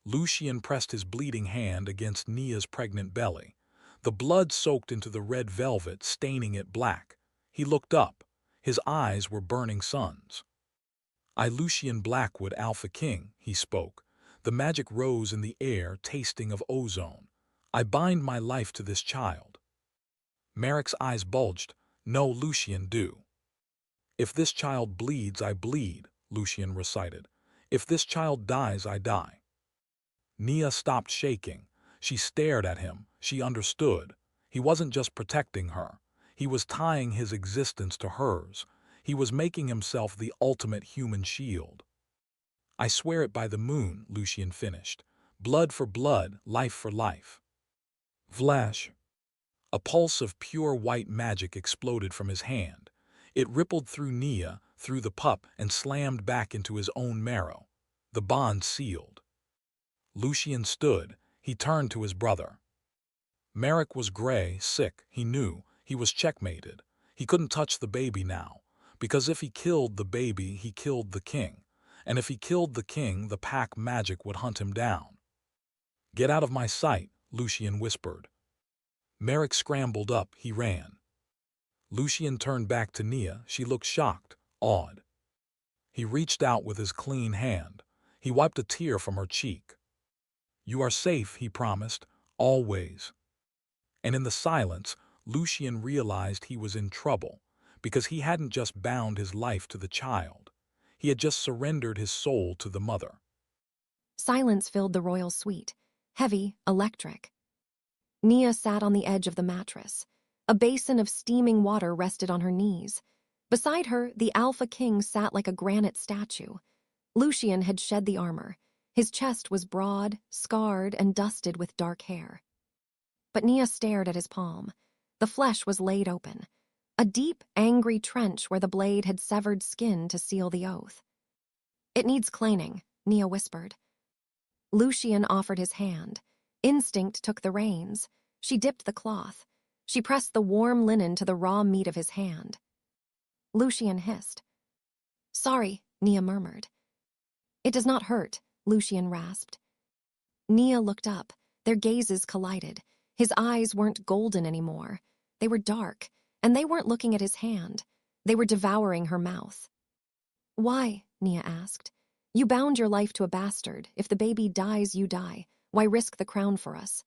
Lucian pressed his bleeding hand against Nia's pregnant belly. The blood soaked into the red velvet, staining it black. He looked up. His eyes were burning suns. I, Lucian Blackwood, Alpha King, he spoke. The magic rose in the air, tasting of ozone. I bind my life to this child. Merrick's eyes bulged. No, Lucian, do. If this child bleeds, I bleed, Lucian recited. If this child dies, I die. Nia stopped shaking. She stared at him. She understood. He wasn't just protecting her. He was tying his existence to hers. He was making himself the ultimate human shield. I swear it by the moon, Lucian finished. Blood for blood, life for life. Flash. A pulse of pure white magic exploded from his hand. It rippled through Nia, through the pup, and slammed back into his own marrow. The bond sealed. Lucian stood. He turned to his brother. Merrick was gray, sick. He knew. He was checkmated. He couldn't touch the baby now. Because if he killed the baby, he killed the king. And if he killed the king, the pack magic would hunt him down. "Get out of my sight," Lucian whispered. Merrick scrambled up, he ran. Lucian turned back to Nia. She looked shocked, awed. He reached out with his clean hand. He wiped a tear from her cheek. "You are safe," he promised, "always." And in the silence, Lucian realized he was in trouble, because he hadn't just bound his life to the child. He had just surrendered his soul to the mother. Silence filled the royal suite, heavy, electric. Nia sat on the edge of the mattress. A basin of steaming water rested on her knees. Beside her, the Alpha King sat like a granite statue. Lucian had shed the armor. His chest was broad, scarred, and dusted with dark hair. But Nia stared at his palm. The flesh was laid open. A deep, angry trench where the blade had severed skin to seal the oath. "It needs cleaning," Nia whispered. Lucian offered his hand. Instinct took the reins. She dipped the cloth. She pressed the warm linen to the raw meat of his hand. Lucian hissed. "Sorry," Nia murmured. "It does not hurt," Lucian rasped. Nia looked up. Their gazes collided. His eyes weren't golden anymore. They were dark, and they weren't looking at his hand. They were devouring her mouth. "Why?" Nia asked. "You bound your life to a bastard. If the baby dies, you die. Why risk the crown for us?"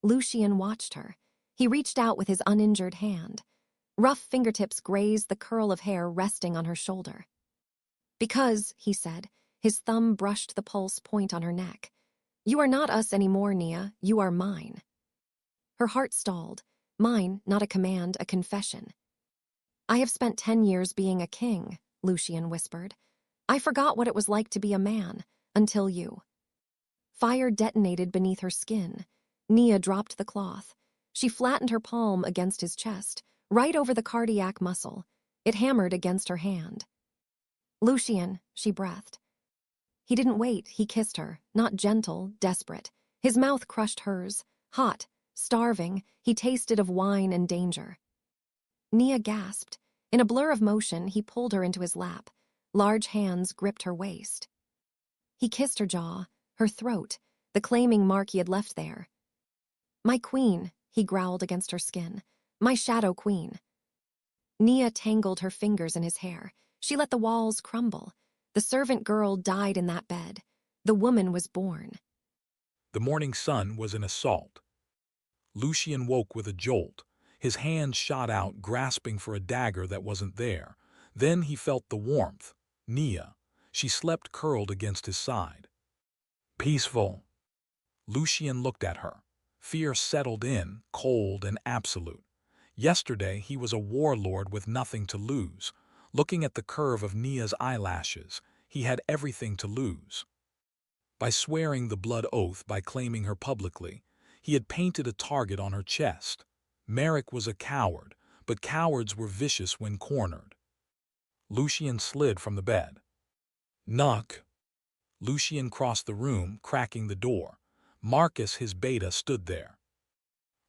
Lucian watched her. He reached out with his uninjured hand. Rough fingertips grazed the curl of hair resting on her shoulder. "Because," he said, his thumb brushed the pulse point on her neck. "You are not us anymore, Nia. You are mine." Her heart stalled. Mine, not a command, a confession. "I have spent 10 years being a king," Lucian whispered. "I forgot what it was like to be a man, until you." Fire detonated beneath her skin. Nia dropped the cloth. She flattened her palm against his chest, right over the cardiac muscle. It hammered against her hand. "Lucian," she breathed. He didn't wait, he kissed her, not gentle, desperate. His mouth crushed hers. Hot, starving, he tasted of wine and danger. Nia gasped. In a blur of motion, he pulled her into his lap. Large hands gripped her waist. He kissed her jaw, her throat, the claiming mark he had left there. "My queen," he growled against her skin. "My shadow queen." Nia tangled her fingers in his hair. She let the walls crumble. The servant girl died in that bed. The woman was born. The morning sun was an assault. Lucian woke with a jolt. His hand shot out, grasping for a dagger that wasn't there. Then he felt the warmth. Nia. She slept curled against his side. "Peaceful." Lucian looked at her. Fear settled in, cold and absolute. Yesterday he was a warlord with nothing to lose. Looking at the curve of Nia's eyelashes, he had everything to lose. By swearing the blood oath, by claiming her publicly, he had painted a target on her chest. Merrick was a coward, but cowards were vicious when cornered. Lucian slid from the bed. "Knock." Lucian crossed the room, cracking the door. Marcus, his beta, stood there.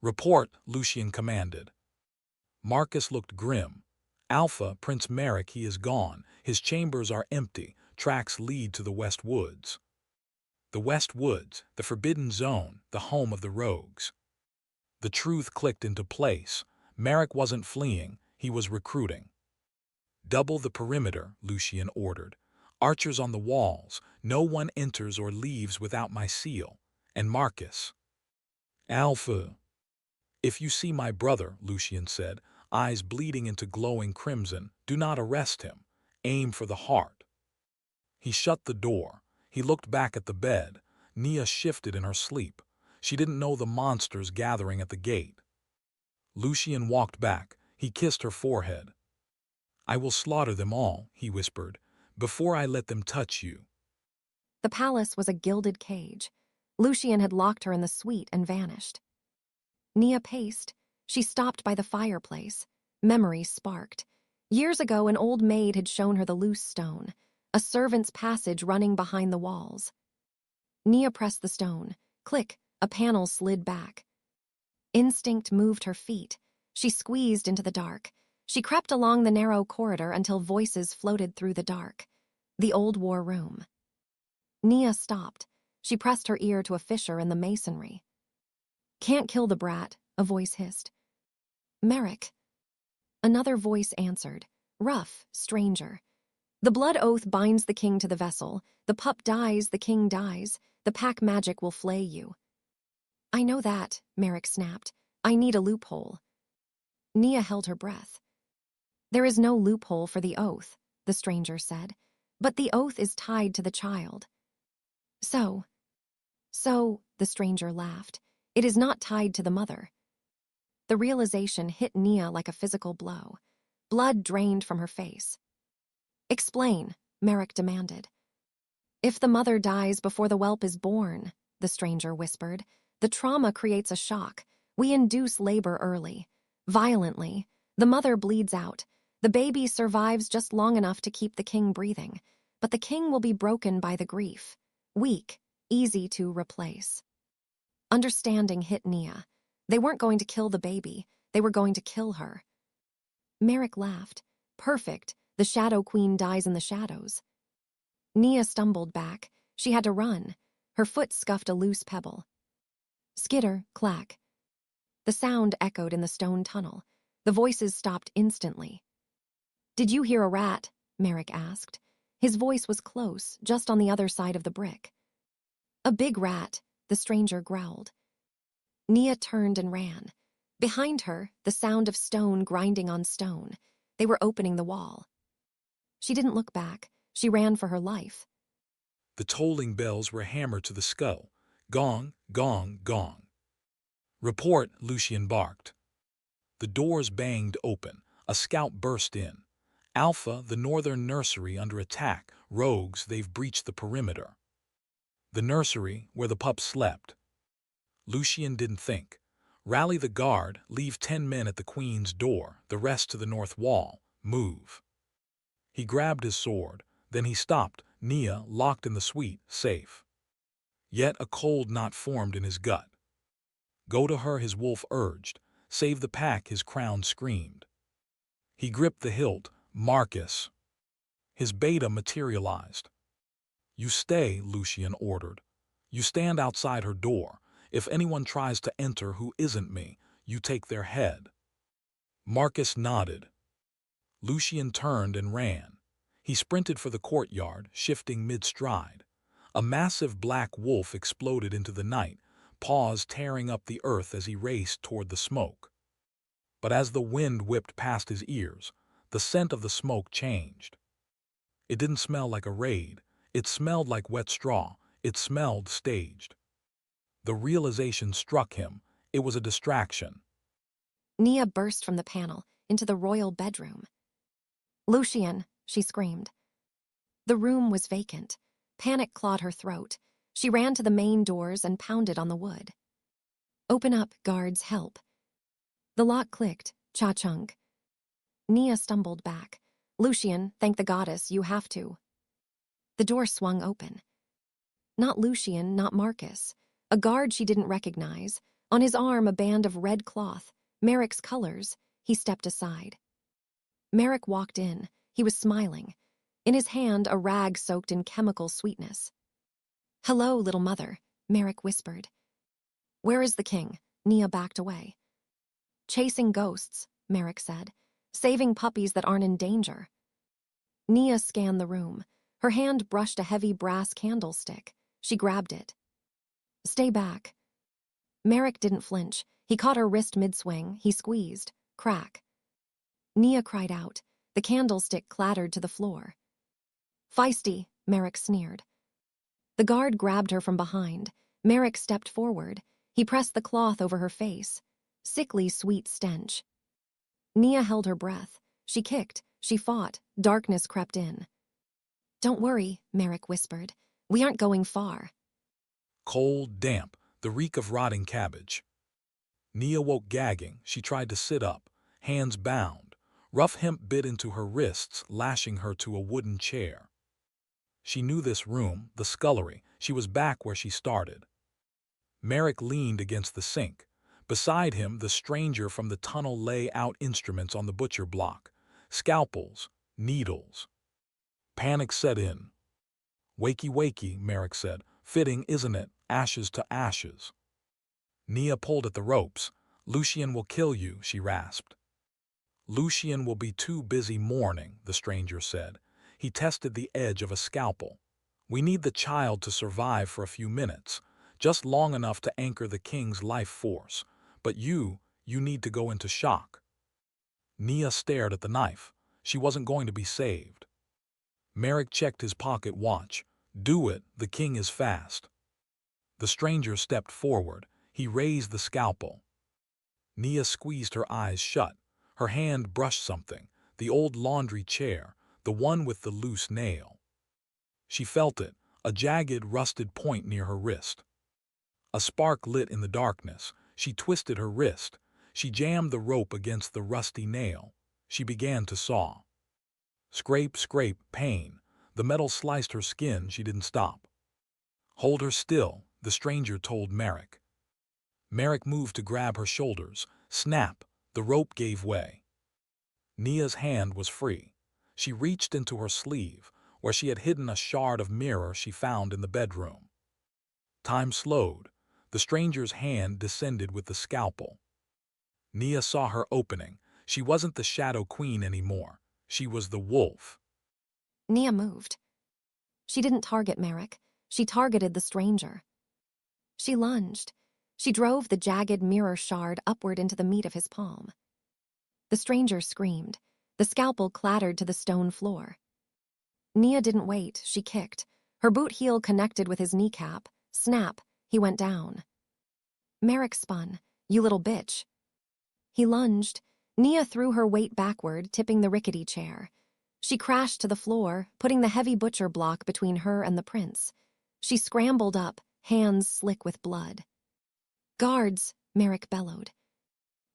"Report," Lucian commanded. Marcus looked grim. "Alpha, Prince Merrick, he is gone. His chambers are empty. Tracks lead to the West Woods." The West Woods, the Forbidden Zone, the home of the rogues. The truth clicked into place. Merrick wasn't fleeing, he was recruiting. "Double the perimeter," Lucian ordered. "Archers on the walls. No one enters or leaves without my seal. And Marcus." "Alpha." "If you see my brother," Lucian said, eyes bleeding into glowing crimson, "do not arrest him. Aim for the heart." He shut the door. He looked back at the bed. Nia shifted in her sleep. She didn't know the monsters gathering at the gate. Lucian walked back. He kissed her forehead. "I will slaughter them all," he whispered, "before I let them touch you." The palace was a gilded cage. Lucian had locked her in the suite and vanished. Nia paced. She stopped by the fireplace. Memories sparked. Years ago, an old maid had shown her the loose stone, a servant's passage running behind the walls. Nia pressed the stone. Click, a panel slid back. Instinct moved her feet. She squeezed into the dark. She crept along the narrow corridor until voices floated through the dark. The old war room. Nia stopped. She pressed her ear to a fissure in the masonry. "Can't kill the brat," a voice hissed. "Merrick." Another voice answered, rough, stranger. "The blood oath binds the king to the vessel. The pup dies, the king dies. The pack magic will flay you." "I know that," Merrick snapped. "I need a loophole." Nia held her breath. "There is no loophole for the oath," the stranger said. "But the oath is tied to the child." So, the stranger laughed. "It is not tied to the mother." The realization hit Nia like a physical blow. Blood drained from her face. "Explain," Merrick demanded. "If the mother dies before the whelp is born," the stranger whispered, "the trauma creates a shock. We induce labor early. Violently. The mother bleeds out. The baby survives just long enough to keep the king breathing. But the king will be broken by the grief. Weak, easy to replace." Understanding hit Nia. They weren't going to kill the baby. They were going to kill her. Merrick laughed. "Perfect. The Shadow Queen dies in the shadows." Nia stumbled back. She had to run. Her foot scuffed a loose pebble. Skitter, clack. The sound echoed in the stone tunnel. The voices stopped instantly. "Did you hear a rat?" Merrick asked. His voice was close, just on the other side of the brick. "A big rat," the stranger growled. Nia turned and ran. Behind her, the sound of stone grinding on stone. They were opening the wall. She didn't look back. She ran for her life. The tolling bells were hammered to the skull. Gong, gong, gong. "Report," Lucian barked. The doors banged open. A scout burst in. "Alpha, the northern nursery under attack. Rogues, they've breached the perimeter." "The nursery, where the pup slept." Lucian didn't think. "Rally the guard, leave 10 men at the Queen's door, the rest to the north wall. Move." He grabbed his sword. Then he stopped, Nia locked in the suite, safe. Yet a cold knot formed in his gut. "Go to her," his wolf urged. "Save the pack," his crown screamed. He gripped the hilt. "Marcus." His beta materialized. "You stay," Lucian ordered. "You stand outside her door. If anyone tries to enter who isn't me, you take their head." Marcus nodded. Lucian turned and ran. He sprinted for the courtyard, shifting mid-stride. A massive black wolf exploded into the night, paws tearing up the earth as he raced toward the smoke. But as the wind whipped past his ears, the scent of the smoke changed. It didn't smell like a raid. It smelled like wet straw. It smelled staged. The realization struck him. It was a distraction. Nia burst from the panel, into the royal bedroom. "Lucian," she screamed. The room was vacant. Panic clawed her throat. She ran to the main doors and pounded on the wood. "Open up, guards, help." The lock clicked, cha-chunk. Nia stumbled back. "Lucian, thank the goddess, you have to." The door swung open. Not Lucian, not Marcus. A guard she didn't recognize. On his arm a band of red cloth. Merrick's colors. He stepped aside. Merrick walked in. He was smiling. In his hand, a rag soaked in chemical sweetness. "Hello, little mother," Merrick whispered. "Where is the king?" Nia backed away. "Chasing ghosts," Merrick said. "Saving puppies that aren't in danger." Nia scanned the room. Her hand brushed a heavy brass candlestick. She grabbed it. "Stay back." Merrick didn't flinch. He caught her wrist mid-swing. He squeezed. Crack. Nia cried out. The candlestick clattered to the floor. "Feisty," Merrick sneered. The guard grabbed her from behind. Merrick stepped forward. He pressed the cloth over her face. Sickly sweet stench. Nia held her breath. She kicked. She fought. Darkness crept in. "Don't worry," Merrick whispered. "We aren't going far." Cold, damp, the reek of rotting cabbage. Nia woke gagging. She tried to sit up, hands bound. Rough hemp bit into her wrists, lashing her to a wooden chair. She knew this room, the scullery. She was back where she started. Merrick leaned against the sink. Beside him, the stranger from the tunnel lay out instruments on the butcher block. Scalpels, needles. Panic set in. "Wakey, wakey," Merrick said. "Fitting, isn't it? Ashes to ashes." Nia pulled at the ropes. "Lucian will kill you," she rasped. "Lucian will be too busy mourning," the stranger said. He tested the edge of a scalpel. "We need the child to survive for a few minutes, just long enough to anchor the king's life force. But you need to go into shock." Nia stared at the knife. She wasn't going to be saved. Merrick checked his pocket watch. "Do it, the king is fast." The stranger stepped forward. He raised the scalpel. Nia squeezed her eyes shut. Her hand brushed something, the old laundry chair, the one with the loose nail. She felt it, a jagged, rusted point near her wrist. A spark lit in the darkness. She twisted her wrist. She jammed the rope against the rusty nail. She began to saw. Scrape, scrape, pain. The metal sliced her skin. She didn't stop. "Hold her still," the stranger told Merrick. Merrick moved to grab her shoulders. Snap! The rope gave way. Nia's hand was free. She reached into her sleeve, where she had hidden a shard of mirror she found in the bedroom. Time slowed. The stranger's hand descended with the scalpel. Nia saw her opening. She wasn't the Shadow Queen anymore. She was the wolf. Nia moved. She didn't target Merrick. She targeted the stranger. She lunged. She drove the jagged mirror shard upward into the meat of his palm. The stranger screamed. The scalpel clattered to the stone floor. Nia didn't wait. She kicked. Her boot heel connected with his kneecap. Snap! He went down. Merrick spun. "You little bitch." He lunged. Nia threw her weight backward, tipping the rickety chair. She crashed to the floor, putting the heavy butcher block between her and the prince. She scrambled up, hands slick with blood. "Guards!" Merrick bellowed.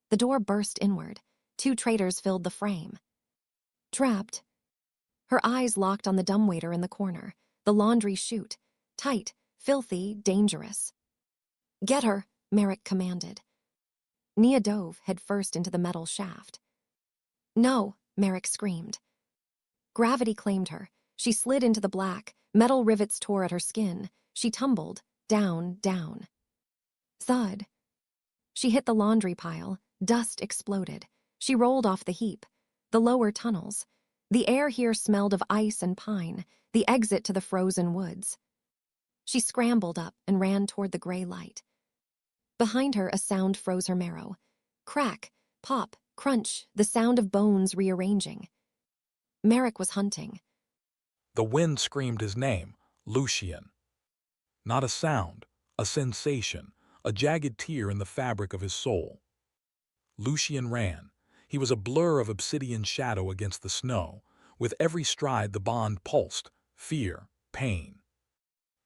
The door burst inward. 2 traitors filled the frame. Trapped. Her eyes locked on the dumbwaiter in the corner, the laundry chute. Tight, filthy, dangerous. "Get her!" Merrick commanded. Nia dove headfirst into the metal shaft. "No!" Merrick screamed. Gravity claimed her. She slid into the black. Metal rivets tore at her skin. She tumbled, down, down. Thud. She hit the laundry pile. Dust exploded. She rolled off the heap. The lower tunnels. The air here smelled of ice and pine, the exit to the frozen woods. She scrambled up and ran toward the gray light. Behind her, a sound froze her marrow. Crack, pop, crunch, the sound of bones rearranging. Merrick was hunting. The wind screamed his name, Lucian. Not a sound, a sensation, a jagged tear in the fabric of his soul. Lucian ran. He was a blur of obsidian shadow against the snow. With every stride the bond pulsed, fear, pain.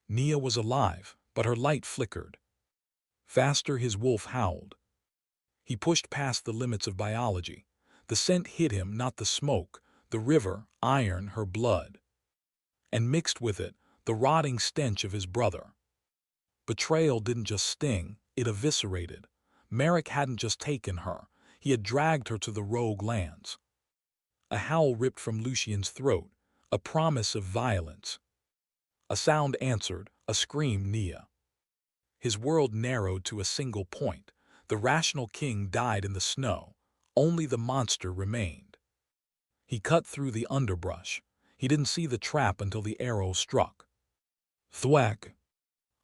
Nia was alive, but her light flickered. Faster his wolf howled. He pushed past the limits of biology. The scent hit him, not the smoke, the river, iron, her blood. And mixed with it, the rotting stench of his brother. Betrayal didn't just sting, it eviscerated. Merrick hadn't just taken her, he had dragged her to the rogue lands. A howl ripped from Lucian's throat, a promise of violence. A sound answered, a scream, Nia. His world narrowed to a single point. The rational king died in the snow. Only the monster remained. He cut through the underbrush. He didn't see the trap until the arrow struck. Thwack!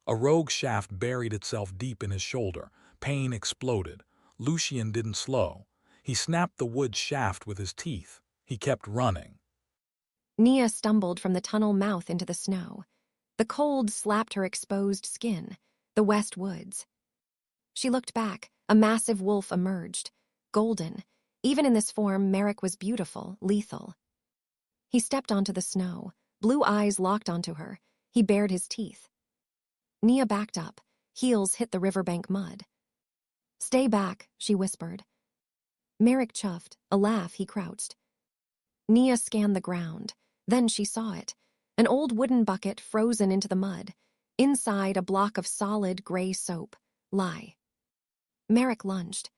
A rogue shaft buried itself deep in his shoulder. Pain exploded. Lucian didn't slow. He snapped the wood shaft with his teeth. He kept running. Nia stumbled from the tunnel mouth into the snow. The cold slapped her exposed skin, the west woods. She looked back. A massive wolf emerged. Golden. Even in this form, Merrick was beautiful, lethal. He stepped onto the snow. Blue eyes locked onto her. He bared his teeth. Nia backed up. Heels hit the riverbank mud. "Stay back," she whispered. Merrick chuffed. A laugh, he crouched. Nia scanned the ground. Then she saw it. An old wooden bucket frozen into the mud. Inside, a block of solid gray soap. Lie. Merrick lunged.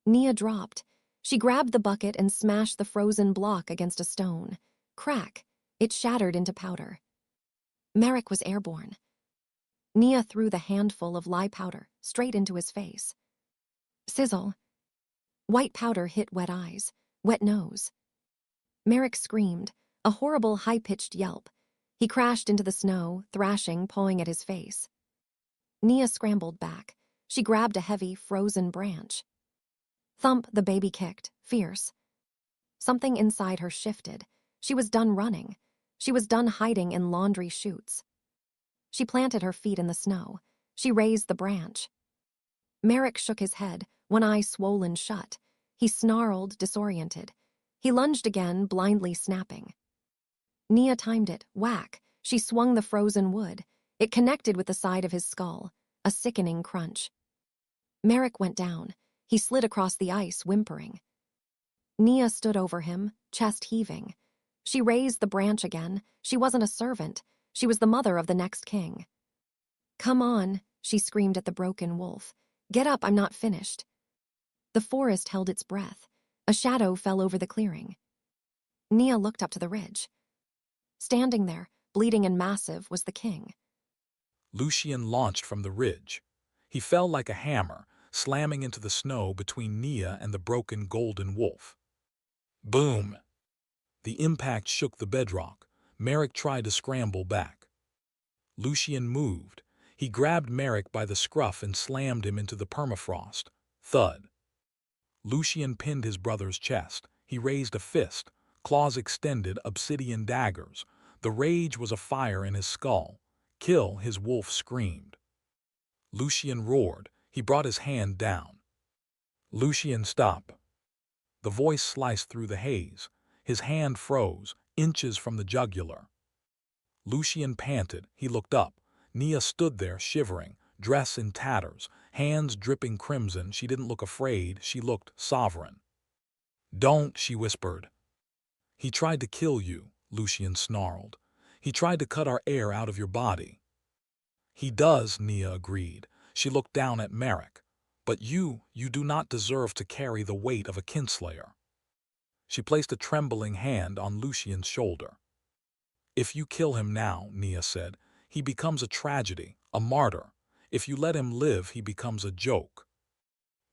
Nia dropped. She grabbed the bucket and smashed the frozen block against a stone. Crack! It shattered into powder. Merrick was airborne. Nia threw the handful of lye powder straight into his face. Sizzle. White powder hit wet eyes, wet nose. Merrick screamed, a horrible high-pitched yelp. He crashed into the snow, thrashing, pawing at his face. Nia scrambled back. She grabbed a heavy, frozen branch. Thump, the baby kicked, fierce. Something inside her shifted. She was done running. She was done hiding in laundry chutes. She planted her feet in the snow. She raised the branch. Merrick shook his head, one eye swollen shut. He snarled, disoriented. He lunged again, blindly snapping. Nia timed it. Whack! She swung the frozen wood. It connected with the side of his skull, a sickening crunch. Merrick went down. He slid across the ice, whimpering. Nia stood over him, chest heaving. She raised the branch again. She wasn't a servant. She was the mother of the next king. "Come on," she screamed at the broken wolf. "Get up, I'm not finished." The forest held its breath. A shadow fell over the clearing. Nia looked up to the ridge. Standing there, bleeding and massive, was the king. Lucian launched from the ridge. He fell like a hammer, slamming into the snow between Nia and the broken golden wolf. Boom! The impact shook the bedrock. Merrick tried to scramble back. Lucian moved. He grabbed Merrick by the scruff and slammed him into the permafrost. Thud. Lucian pinned his brother's chest. He raised a fist, claws extended, obsidian daggers. The rage was afire in his skull. "Kill," his wolf screamed. Lucian roared. He brought his hand down. "Lucian, stop." The voice sliced through the haze. His hand froze, inches from the jugular. Lucian panted. He looked up. Nia stood there, shivering, dress in tatters, hands dripping crimson. She didn't look afraid. She looked sovereign. "Don't," she whispered. "He tried to kill you," Lucian snarled. "He tried to cut our air out of your body." "He does," Nia agreed. She looked down at Merrick. "But you do not deserve to carry the weight of a kinslayer." She placed a trembling hand on Lucian's shoulder. "If you kill him now," Nia said, "he becomes a tragedy, a martyr. If you let him live, he becomes a joke."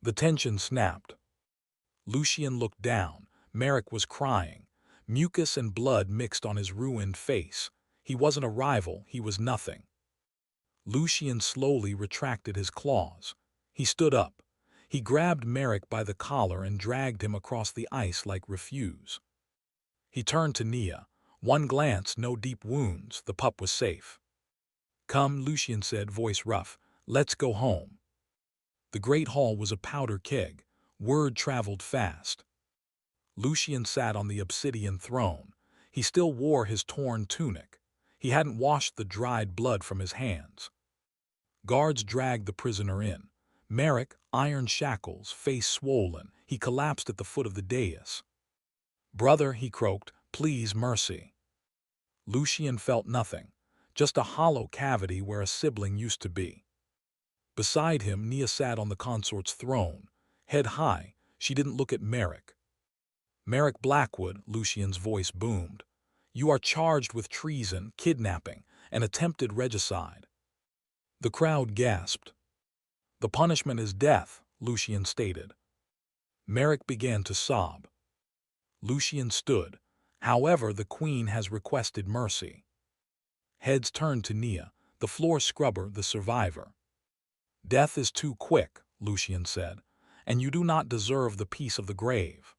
The tension snapped. Lucian looked down. Merrick was crying. Mucus and blood mixed on his ruined face. He wasn't a rival, he was nothing. Lucian slowly retracted his claws. He stood up. He grabbed Merrick by the collar and dragged him across the ice like refuse. He turned to Nia. One glance, no deep wounds, the pup was safe. "Come," Lucian said, voice rough. "Let's go home." The great hall was a powder keg. Word traveled fast. Lucian sat on the obsidian throne. He still wore his torn tunic. He hadn't washed the dried blood from his hands. Guards dragged the prisoner in. Merrick, iron shackles, face swollen, he collapsed at the foot of the dais. "Brother," he croaked, "please, mercy." Lucian felt nothing, just a hollow cavity where a sibling used to be. Beside him, Nia sat on the consort's throne. Head high, she didn't look at Merrick. "Merrick Blackwood," Lucian's voice boomed. "You are charged with treason, kidnapping, and attempted regicide." The crowd gasped. "The punishment is death," Lucian stated. Merrick began to sob. Lucian stood. "However, the Queen has requested mercy." Heads turned to Nia, the floor scrubber, the survivor. "Death is too quick," Lucian said, "and you do not deserve the peace of the grave."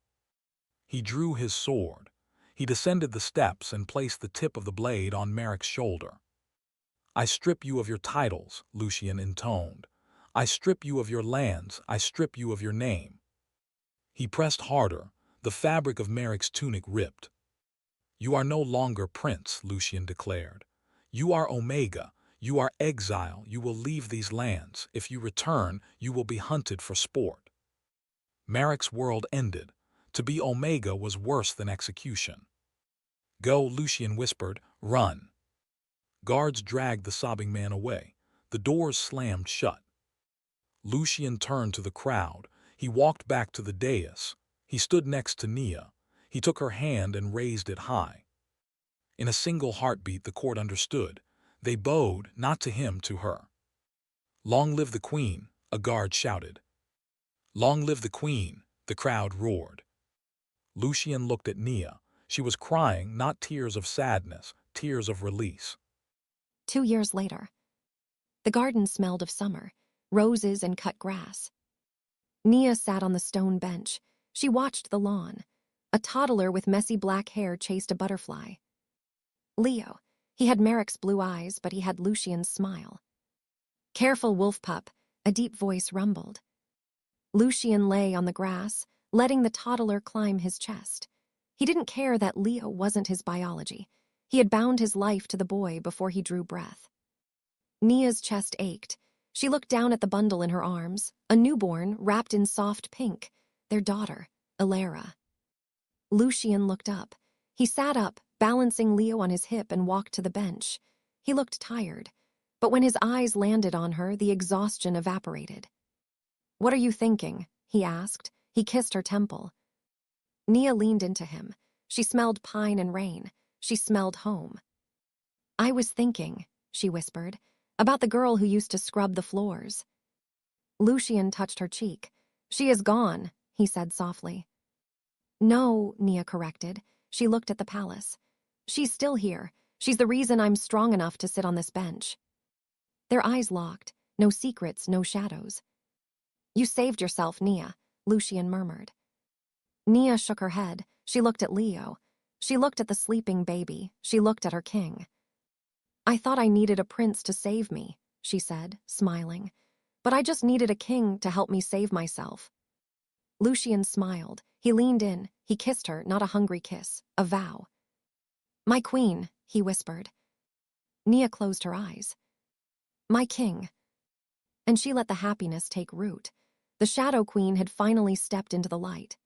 He drew his sword. He descended the steps and placed the tip of the blade on Merrick's shoulder. "I strip you of your titles," Lucian intoned. "I strip you of your lands. I strip you of your name." He pressed harder. The fabric of Merrick's tunic ripped. "You are no longer prince," Lucian declared. "You are Omega. You are exile. You will leave these lands. If you return, you will be hunted for sport." Merrick's world ended. To be Omega was worse than execution. "Go," Lucian whispered. "Run." Guards dragged the sobbing man away. The doors slammed shut. Lucian turned to the crowd. He walked back to the dais. He stood next to Nia. He took her hand and raised it high. In a single heartbeat, the court understood. They bowed, not to him, to her. "Long live the Queen," a guard shouted. "Long live the Queen," the crowd roared. Lucian looked at Nia. She was crying, not tears of sadness, tears of release. 2 years later. The garden smelled of summer, roses and cut grass. Nia sat on the stone bench. She watched the lawn. A toddler with messy black hair chased a butterfly. Leo. He had Merrick's blue eyes, but he had Lucian's smile. "Careful, wolf pup," a deep voice rumbled. Lucian lay on the grass, letting the toddler climb his chest. He didn't care that Leo wasn't his biology. He had bound his life to the boy before he drew breath. Nia's chest ached. She looked down at the bundle in her arms, a newborn wrapped in soft pink, their daughter, Elara. Lucian looked up. He sat up, balancing Leo on his hip, and walked to the bench. He looked tired, but when his eyes landed on her, the exhaustion evaporated. "What are you thinking?" he asked. He kissed her temple. Nia leaned into him. She smelled pine and rain. She smelled home. "I was thinking," she whispered, "about the girl who used to scrub the floors." Lucian touched her cheek. "She is gone," he said softly. "No," Nia corrected. She looked at the palace. "She's still here. She's the reason I'm strong enough to sit on this bench." Their eyes locked. No secrets, no shadows. "You saved yourself, Nia," Lucian murmured. Nia shook her head. She looked at Leo. She looked at the sleeping baby. She looked at her king. "I thought I needed a prince to save me," she said, smiling. "But I just needed a king to help me save myself." Lucian smiled. He leaned in. He kissed her, not a hungry kiss, a vow. "My queen," he whispered. Nia closed her eyes. "My king." And she let the happiness take root. The Shadow Queen had finally stepped into the light.